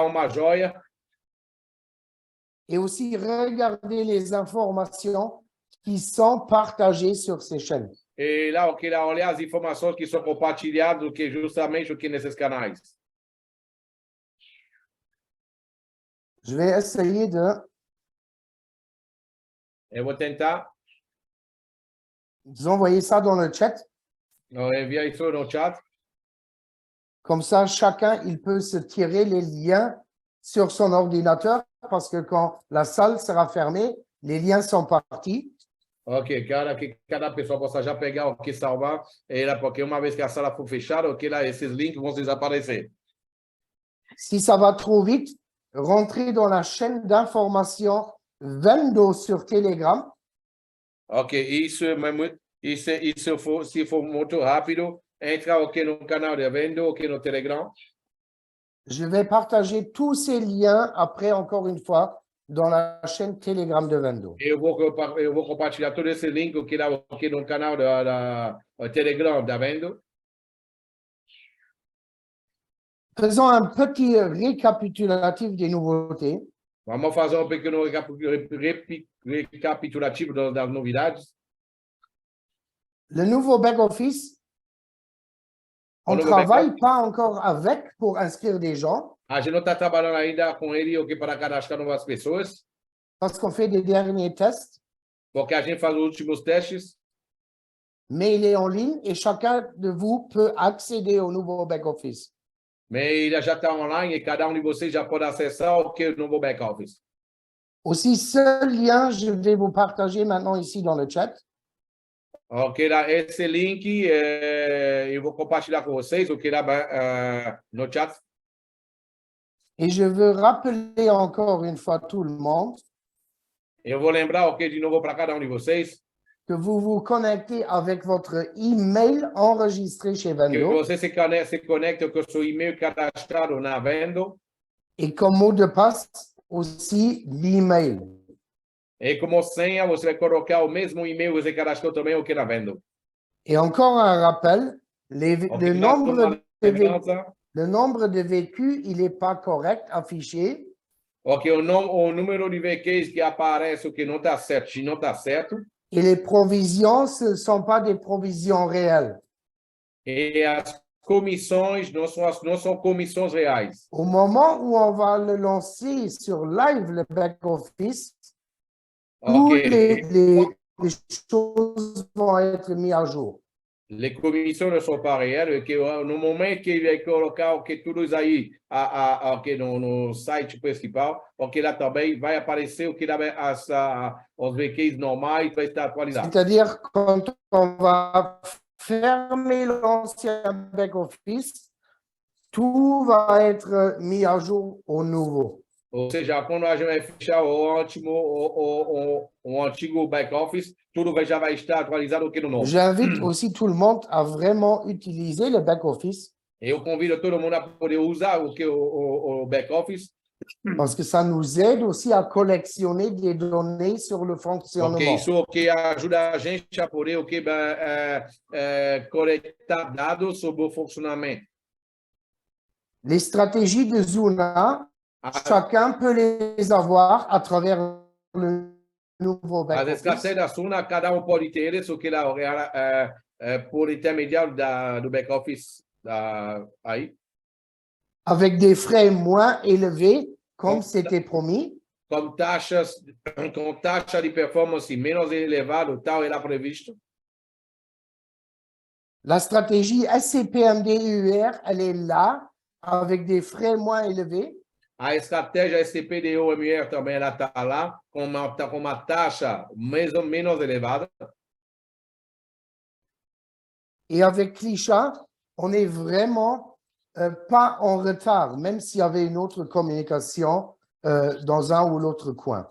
uma joia et aussi regarder les informations qui sont partagées sur ces chaînes. e lá, ok, lá olhar as informações que são compartilhadas, o que justamente o que nesses canais. Je vais essayer de Eu vou tentar vous envoyer ça dans le chat. enviar isso no chat. Comme ça, chacun, il peut se tirer les liens sur son ordinateur parce que quand la salle sera fermée, les liens sont partis. Ok, que cada pessoa possa já pegar o que salvar, porque uma vez que a sala for fechada, ok, lá esses links vão desaparecer. Si ça va trop vite, rentrez dans la chaîne d'information Vendo sur Telegram. Ok, se for muito rápido, entra ok no canal de Vendo, ok no Telegram. Je vais partager tous ces liens après, encore une fois, dans la chaîne Telegram de Vendo. Eu vou compartilhar todo esse link ok no canal da Telegram da Vendo. Faisons un petit récapitulatif des nouveautés. Vamos fazer um pequeno recapitulativo das novidades. Le nouveau back-office, on ne nouveau travaille pas encore avec pour inscrire des gens A gente não está trabalhando ainda com ele ok, para cadastrar novas pessoas, parce qu'on fait des derniers tests, porque a gente faz os últimos testes, mais il est en ligne et chacun de vous peut accéder au nouveau back-office. mas ele já está online e cada de vocês já pode acessar o novo back-office. Aussi, ce lien, je vais vous partager maintenant ici dans le chat. Ok, lá, esse link eu vou compartilhar com vocês, ok, lá no chat. Et je veux rappeler encore une fois tout le monde Eu vou lembrar, ok, de novo para cada de vocês, que vous vous connectez avec votre email enregistré chez que Vendo você se conecta com o seu e-mail cadastrado na Vendo et comme mot de passe aussi l'email. e como senha você vai colocar o mesmo e-mail que você cadastrou também, ok, na Vendo. Et encore un rappel, Okay, le nombre de vécus, il n'est pas correct affiché. ok, o número de VQs que aparece o que não está certo, se não está certo. Et les provisions, ce ne sont pas des provisions réelles. E as comissões, não são comissões reais. Au moment où on va le lancer sur live, le back-office, Ok. toutes les choses vont être mises à jour. Les comissões não são para reais, que no momento que ele vai colocar ok, tudo isso aí ok, no site principal, ok, lá também vai aparecer o que os VQs normais vai estar atualizado. C'est-à-dire, quand on va fermer l'ancien back-office, tout va être mis à jour au nouveau. Ou seja, quando a gente vai fechar o antigo back-office, tudo já vai estar atualizado o que no novo. J'invite aussi tout le monde à vraiment utiliser le back-office Eu convido todo mundo a poder usar o back-office, parce que ça nous aide aussi à collectionner des données sur le fonctionnement. porque isso que ajuda a gente a poder coletar dados sobre o funcionamento. Les stratégies de Zuna, chacun peut les avoir à travers le nouveau As back-office. estratégias da Suna, cada pode ter isso que por intermediário do back-office aí. Avec des frais moins élevés, comme c'était promis. Com taxa de performance menos elevada, tal era previsto. La stratégie SCPMD-UR, elle est là, avec des frais moins élevés. A estratégia SCPDO-MR também ela está lá, com uma taxa menos elevada. Et avec Klisha, on n'est vraiment pas en retard, même s'il y avait une autre communication dans un ou l'autre coin.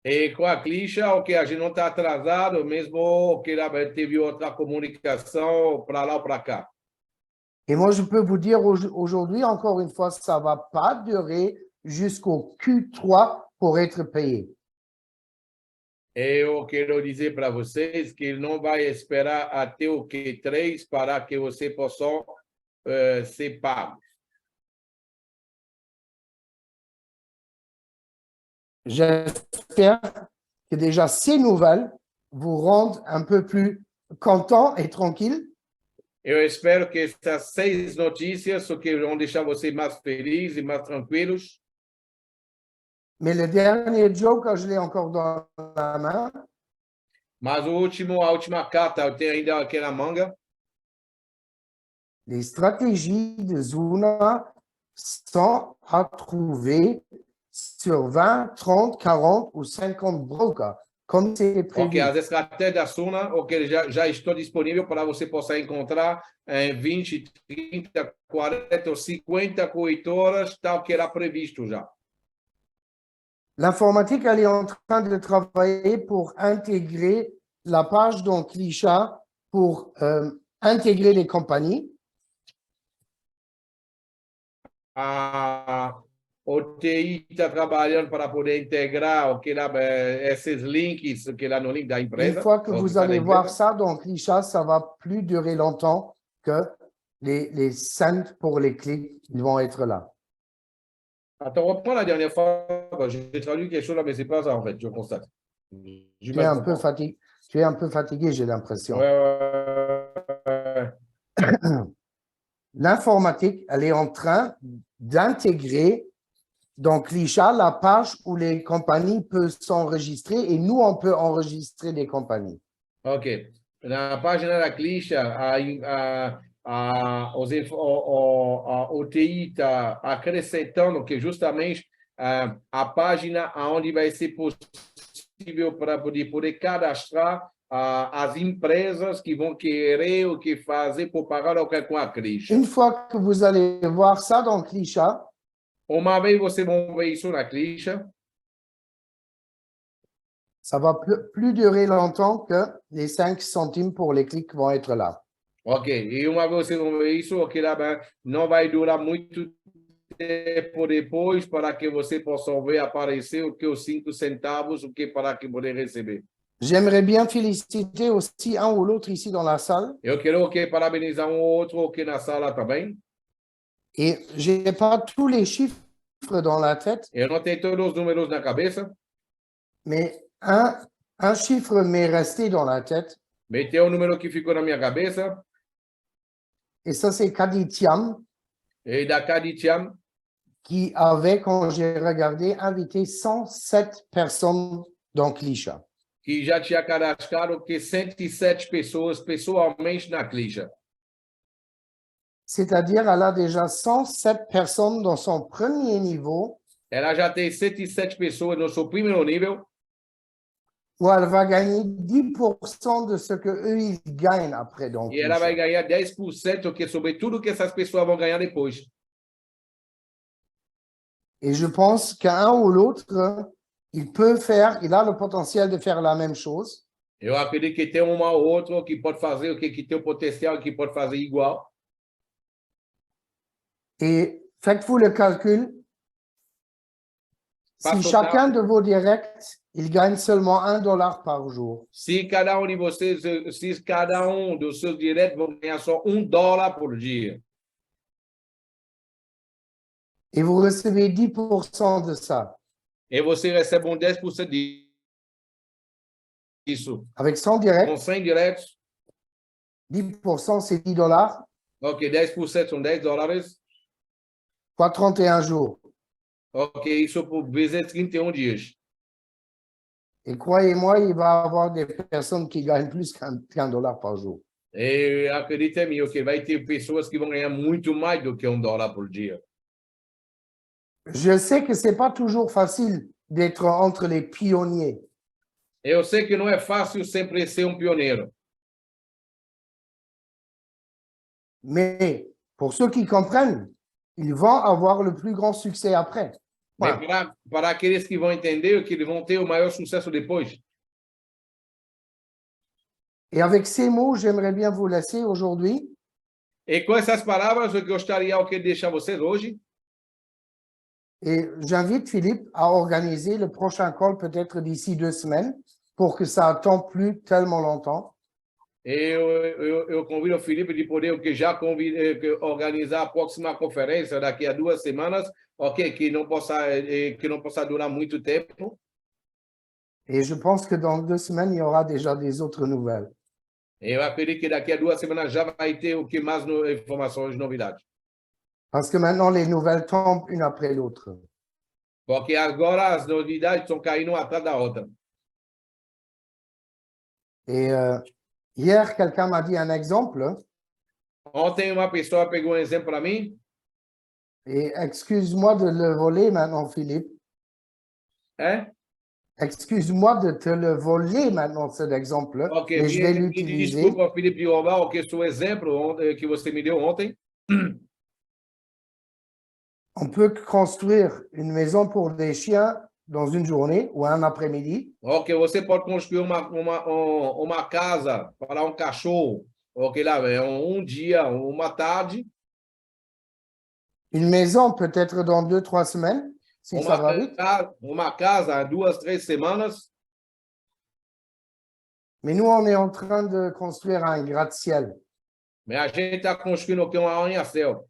E com a Clisha, ok, a gente não está atrasado, mesmo que teve outra comunicação para lá ou para cá. Et moi, je peux vous dire aujourd'hui, encore une fois, ça ne va pas durer jusqu'au Q3 pour être payé. Eu quero dizer para vocês que ele não vai esperar até o Q3 para que você possa ser pago. J'espère que déjà ces nouvelles vous rendent un peu plus content et tranquille. Eu espero que essas 6 notícias vão deixar você mais feliz e mais tranquilos. Mais le dernier joke, je l'ai encore dans la main. Mas a última carta, eu tenho ainda aqui na manga. Les stratégies de Zuna sont à trouver sur 20, 30, 40 ou 50 brokers, comme c'est prévu. Ok, as estratégias da Suna, ok, já estão disponíveis para você possa encontrar em 20, 30, 40 ou 50 corretoras, tal que era previsto já. L'informatique, elle est en train de travailler pour intégrer la page dans Klisha pour intégrer les compagnies. A OTI está trabalhando para poder integrar esses links que lá no link da empresa. Une fois que vous allez voir ça dans Klisha, ça va plus durer longtemps que les cents pour les clics, ils vont être là. Attends, reprends la dernière fois. J'ai traduit quelque chose là, mais c'est pas ça en fait, je constate. Tu es un peu fatigué. Tu es un peu fatigué, j'ai l'impression. Ouais. L'informatique, elle est en train d'intégrer dans Klisha la page où les compagnies peuvent s'enregistrer et nous, on peut enregistrer des compagnies. Ok. Na página da Clisha, a OTI está acrescentando que justamente a página onde vai ser possível para poder cadastrar as empresas que vão querer o que fazer por pagar com a Clisha. Une fois que vous allez voir ça dans Klisha, uma vez você vai ver isso na Clisha, ça va plus durer longtemps que les 5 centimes pour les clics vont être là. Ok, e uma vez você vai ver isso, ok, não vai durar muito tempo depois para que você possa ver aparecer o que os 5 centavos, o que para que poder receber. J'aimerais bien féliciter aussi un ou l'autre ici dans la salle. Eu quero parabenizar outro aqui na sala também. Et je n'ai pas tous les chiffres dans la tête. Eu não tenho todos os números na cabeça. Mais un chiffre m'est resté dans la tête. Mais tem um número que ficou na minha cabeça. Et ça, c'est Kaditiam Et da Kaditiam, qui avait, quand j'ai regardé, invité 107 personnes dans Clichat. que já tinha cadastrado que 107 pessoas pessoalmente na Cliche. C'est-à-dire, elle a déjà 107 personnes dans son premier niveau Ela já tem 107 pessoas no seu primeiro nível, où elle va gagner 10% de ce que eux ils gagnent après dans e ela vai Clichat. ganhar 10% que sobre tudo que essas pessoas vão ganhar depois. Et je pense qu'un ou l'autre, il peut faire, il a le potentiel de faire la même chose. Eu acredito que tem uma ou outra que pode fazer o que tem o potencial que pode fazer igual. Et faites-vous le calcul. Si Faça o chacun cálculo. de vos directs, il gagne seulement $1 par jour. Se cada um de vocês, se cada um dos seus diretos vão ganhar só $1 por dia, Et vous recevez 10% de ça. e você recebe 10% disso. Avec 100 Com directs, 100 diretos, 10% c'est $10 ok, 10% são $10, fois 31 jours. ok, isso por vezes 31 dias. Et croyez-moi, il va y avoir des personnes qui gagnent plus qu'un dollar par jour. E acredita em mim, ok, vai ter pessoas que vão ganhar muito mais do que $1 por dia. Je sais que ce n'est pas toujours facile d'être entre les pionniers, Eu sei que não é fácil sempre ser um pioneiro, mais pour ceux qui comprennent, ils vont avoir le plus grand succès après. mas Voilà. para aqueles que vão entender que eles vão ter o maior sucesso depois. Et avec ces mots, j'aimerais bien vous laisser aujourd'hui. E com essas palavras, eu gostaria de deixar vocês hoje. Et j'invite Philippe à organiser le prochain call peut-être d'ici 2 semaines pour que ça attende plus tellement longtemps. Eu convido o Felipe de poder que já organizar a próxima conferência daqui a 2 semanas, ok, que não possa durar muito tempo. Et je pense que dans 2 semaines, il y aura déjà des autres nouvelles. Eu acredito que daqui a 2 semanas já vai ter o que mais informações, novidades. Parce que maintenant, les nouvelles tombent une après l'autre. Porque agora as novidades estão caindo uma atrás da outra. Et hier, quelqu'un m'a dit un exemple. Ontem uma pessoa pegou um exemplo para mim. Et excuse-moi de le voler maintenant, Philippe. Hein? Excuse-moi de te le voler maintenant, cet exemple, Ok, mais je vais me l'utiliser. desculpa, Felipe, de roubar o que seu exemplo que você me deu ontem. On peut construire une maison pour des chiens dans une journée ou un après-midi. Ok, você pode construir uma casa para um cachorro. Ok, lá, dia, uma tarde. Une maison peut-être dans 2-3 semaines, si ça va vite. Uma casa, 2-3 semanas. Mais nous, on est en train de construire un gratte-ciel. Mais a gente está construindo aqui um arranha-céu.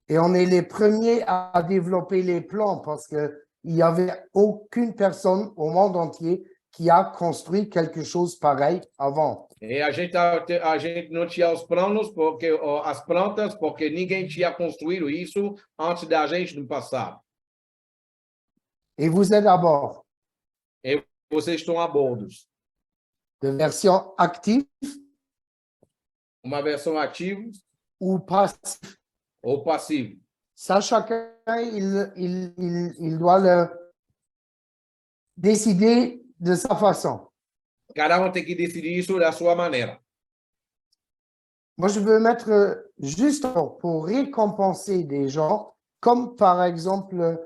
Et on est les premiers à développer les plans parce qu'il n'y avait aucune personne au monde entier qui a construit quelque chose pareil avant. E a gente não tinha os planos, porque as plantas, porque ninguém tinha construído isso antes da gente no passado. Et vous êtes à bord E vocês estão a bordo. de version active Uma versão ativa ou passive. ou passiva. Ça, chacun, il doit le décider de sa façon. Cada um tem que decidir isso da sua maneira. Moi, je veux mettre juste pour récompenser des gens, comme par exemple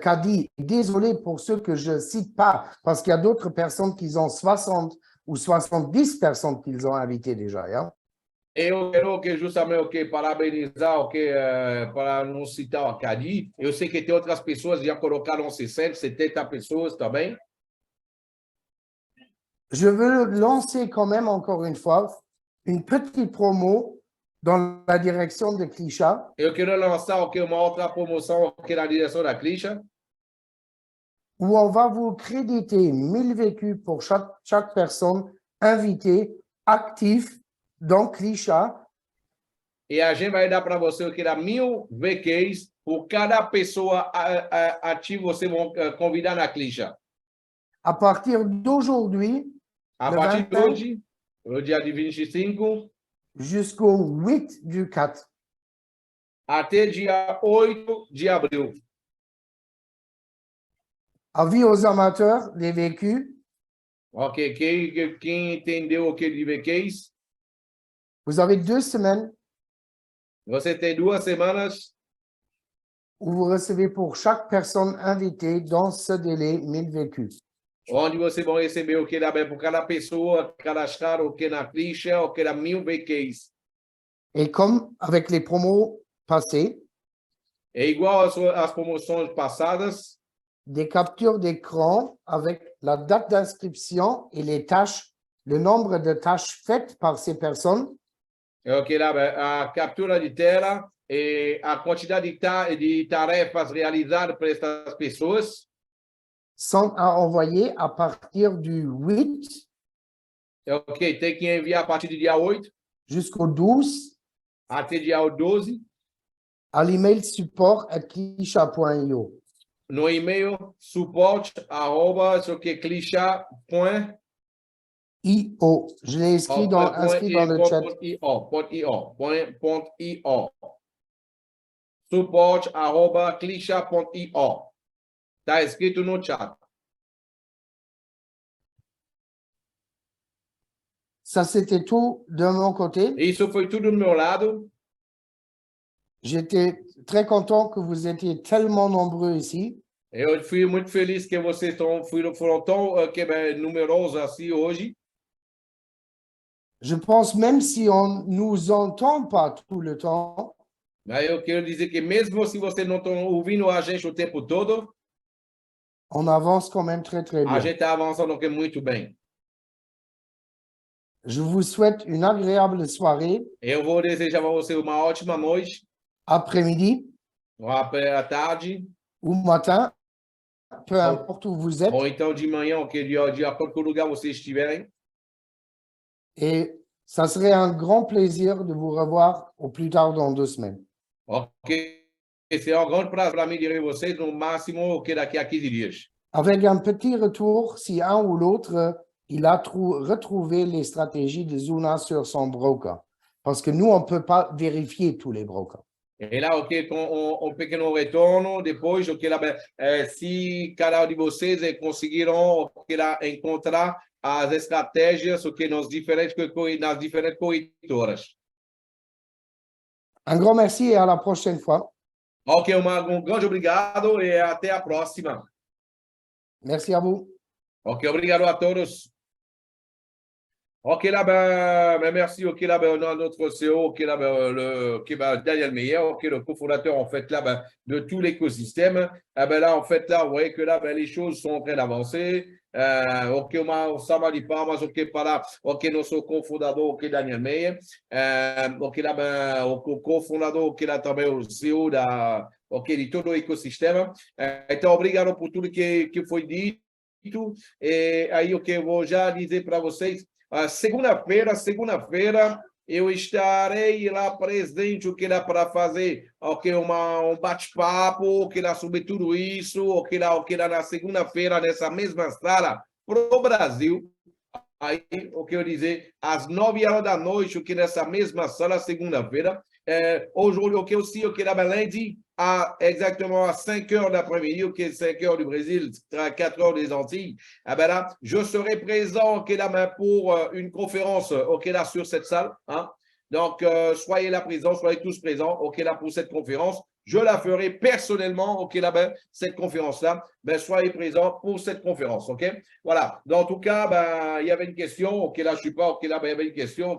Kadi. Désolé pour ceux que je ne cite pas, parce qu'il y a d'autres personnes qui ont 60 ou 70 personnes qu'ils ont invitées déjà. Hein? Eu quero que justamente parabenizar para não citar o Cadi. Eu sei que tem outras pessoas que já colocaram 60, 70 pessoas também. Je veux lancer quand même, encore une fois, une petite promo dans la direction de Clichat. Eu quero lançar uma outra promoção na direção da Clichat, où on va vous créditer 1000 vécus pour chaque personne invitée active dans Clichat. e a gente vai dar para você o que dá 1000 VQs por cada pessoa ativa você vão convidar na clicha. À partir d'aujourd'hui, A le partir de 25, hoje, no dia de 25, jusqu'au 8 du 4. até dia 8 de abril. Avis aux amateurs des vécus, Ok, quem entendeu o que de VQs? vous avez 2 semaines Você tem 2 semanas où vous recevez pour chaque personne invitée dans ce délai 1000 vécus. onde vocês vão receber o que dá bem por cada pessoa cadastrar o que na clicha, o que dá 1000 VQs. Et comme avec les promos passés, É igual às promoções passadas, des captures d'écran avec la date d'inscription et les tâches, le nombre de tâches faites par ces personnes é o que dá bem, a captura de tela e a quantidade de tarefas realizadas por essas pessoas. sont à envoyer à partir du 8 É ok, tem que enviar a partir do dia 8 jusqu'au 12 até dia 12 à l'email support@clisha.io. no e-mail support@clicha.io. IO. Je l'ai inscrit dans le chat. Support@clicha.io. Está escrito no chat. Ça, c'était tout de mon côté. Isso foi tudo do meu lado. J'étais très content que vous étiez tellement nombreux ici. Eu fui muito feliz que vocês foram tão numerosos assim hoje. Je pense même si on ne nous entend pas tout le temps, Mas eu quero dizer que mesmo se vocês não estão ouvindo a gente o tempo todo, on avance quand même très, très a bien. gente está avançando aqui muito bem. Je vous souhaite une agréable soirée, Eu vou desejar para você uma ótima noite, après-midi à tarde, ou matin, peu importe où vous êtes. ou então de manhã, de acordo com o lugar vocês estiverem. Et ça serait un grand plaisir de vous revoir au plus tard dans 2 semaines. Ok? Esse é um grande prazer para mim de ver vocês, no máximo que daqui a 15 dias. Avec un petit retour si un ou l'autre, il a retrouvé les stratégies de Zuna sur son broker. Parce que nous, on ne peut pas vérifier tous les brokers. E lá, ok, com um pequeno retorno, depois, ok, lá, se cada um de vocês conseguiram encontrar as estratégias, ok, nas diferentes corretoras. Un grand merci et à la prochaine fois. Ok, grande obrigado e até a próxima. Merci à vous. Ok, obrigado a todos. Ok, là, ben, merci. Ok, là, ben, on a notre CEO, ok, là, ben, Daniel Meyer, ok, le cofondateur, en fait, là, ben, de tout l'écosystème. Ben, là, en fait, là, vous voyez que là, ben, les choses sont en train d'avancer. Ok, on s'en de palmas, ok, para, ok, notre cofondador, ok, Daniel Meyer. Ok, là, ben, o cofundador, ok, lá, também o CEO ok, de todo o ecossistema. Então, obrigado por tudo que foi dito. E aí, o que eu vou já dizer para vocês. Segunda-feira, eu estarei lá presente, o que dá para fazer, ok, um bate-papo, o que dá sobre tudo isso, o que dá na segunda-feira, nessa mesma sala, para o Brasil. Aí, o que eu dizer, às 9 horas da noite, o que nessa mesma sala, segunda-feira, aujourd'hui, o que aussi, o que dá lundi, exactement à 5 heures d'après-midi, ok, 5 heures du Brésil, 4 heures des Antilles, eh ben là, je serai présent ok, là, pour une conférence ok, là, sur cette salle. Hein. Donc, soyez là présents, soyez tous présents ok, là, pour cette conférence. Je la ferai personnellement, ok, là, ben, cette conférence-là. Ben, soyez présents pour cette conférence, ok? Voilà. Donc, en tout cas, ben, il y avait une question, ok, là, je ne suis pas, ok, là, ben, il y avait une question.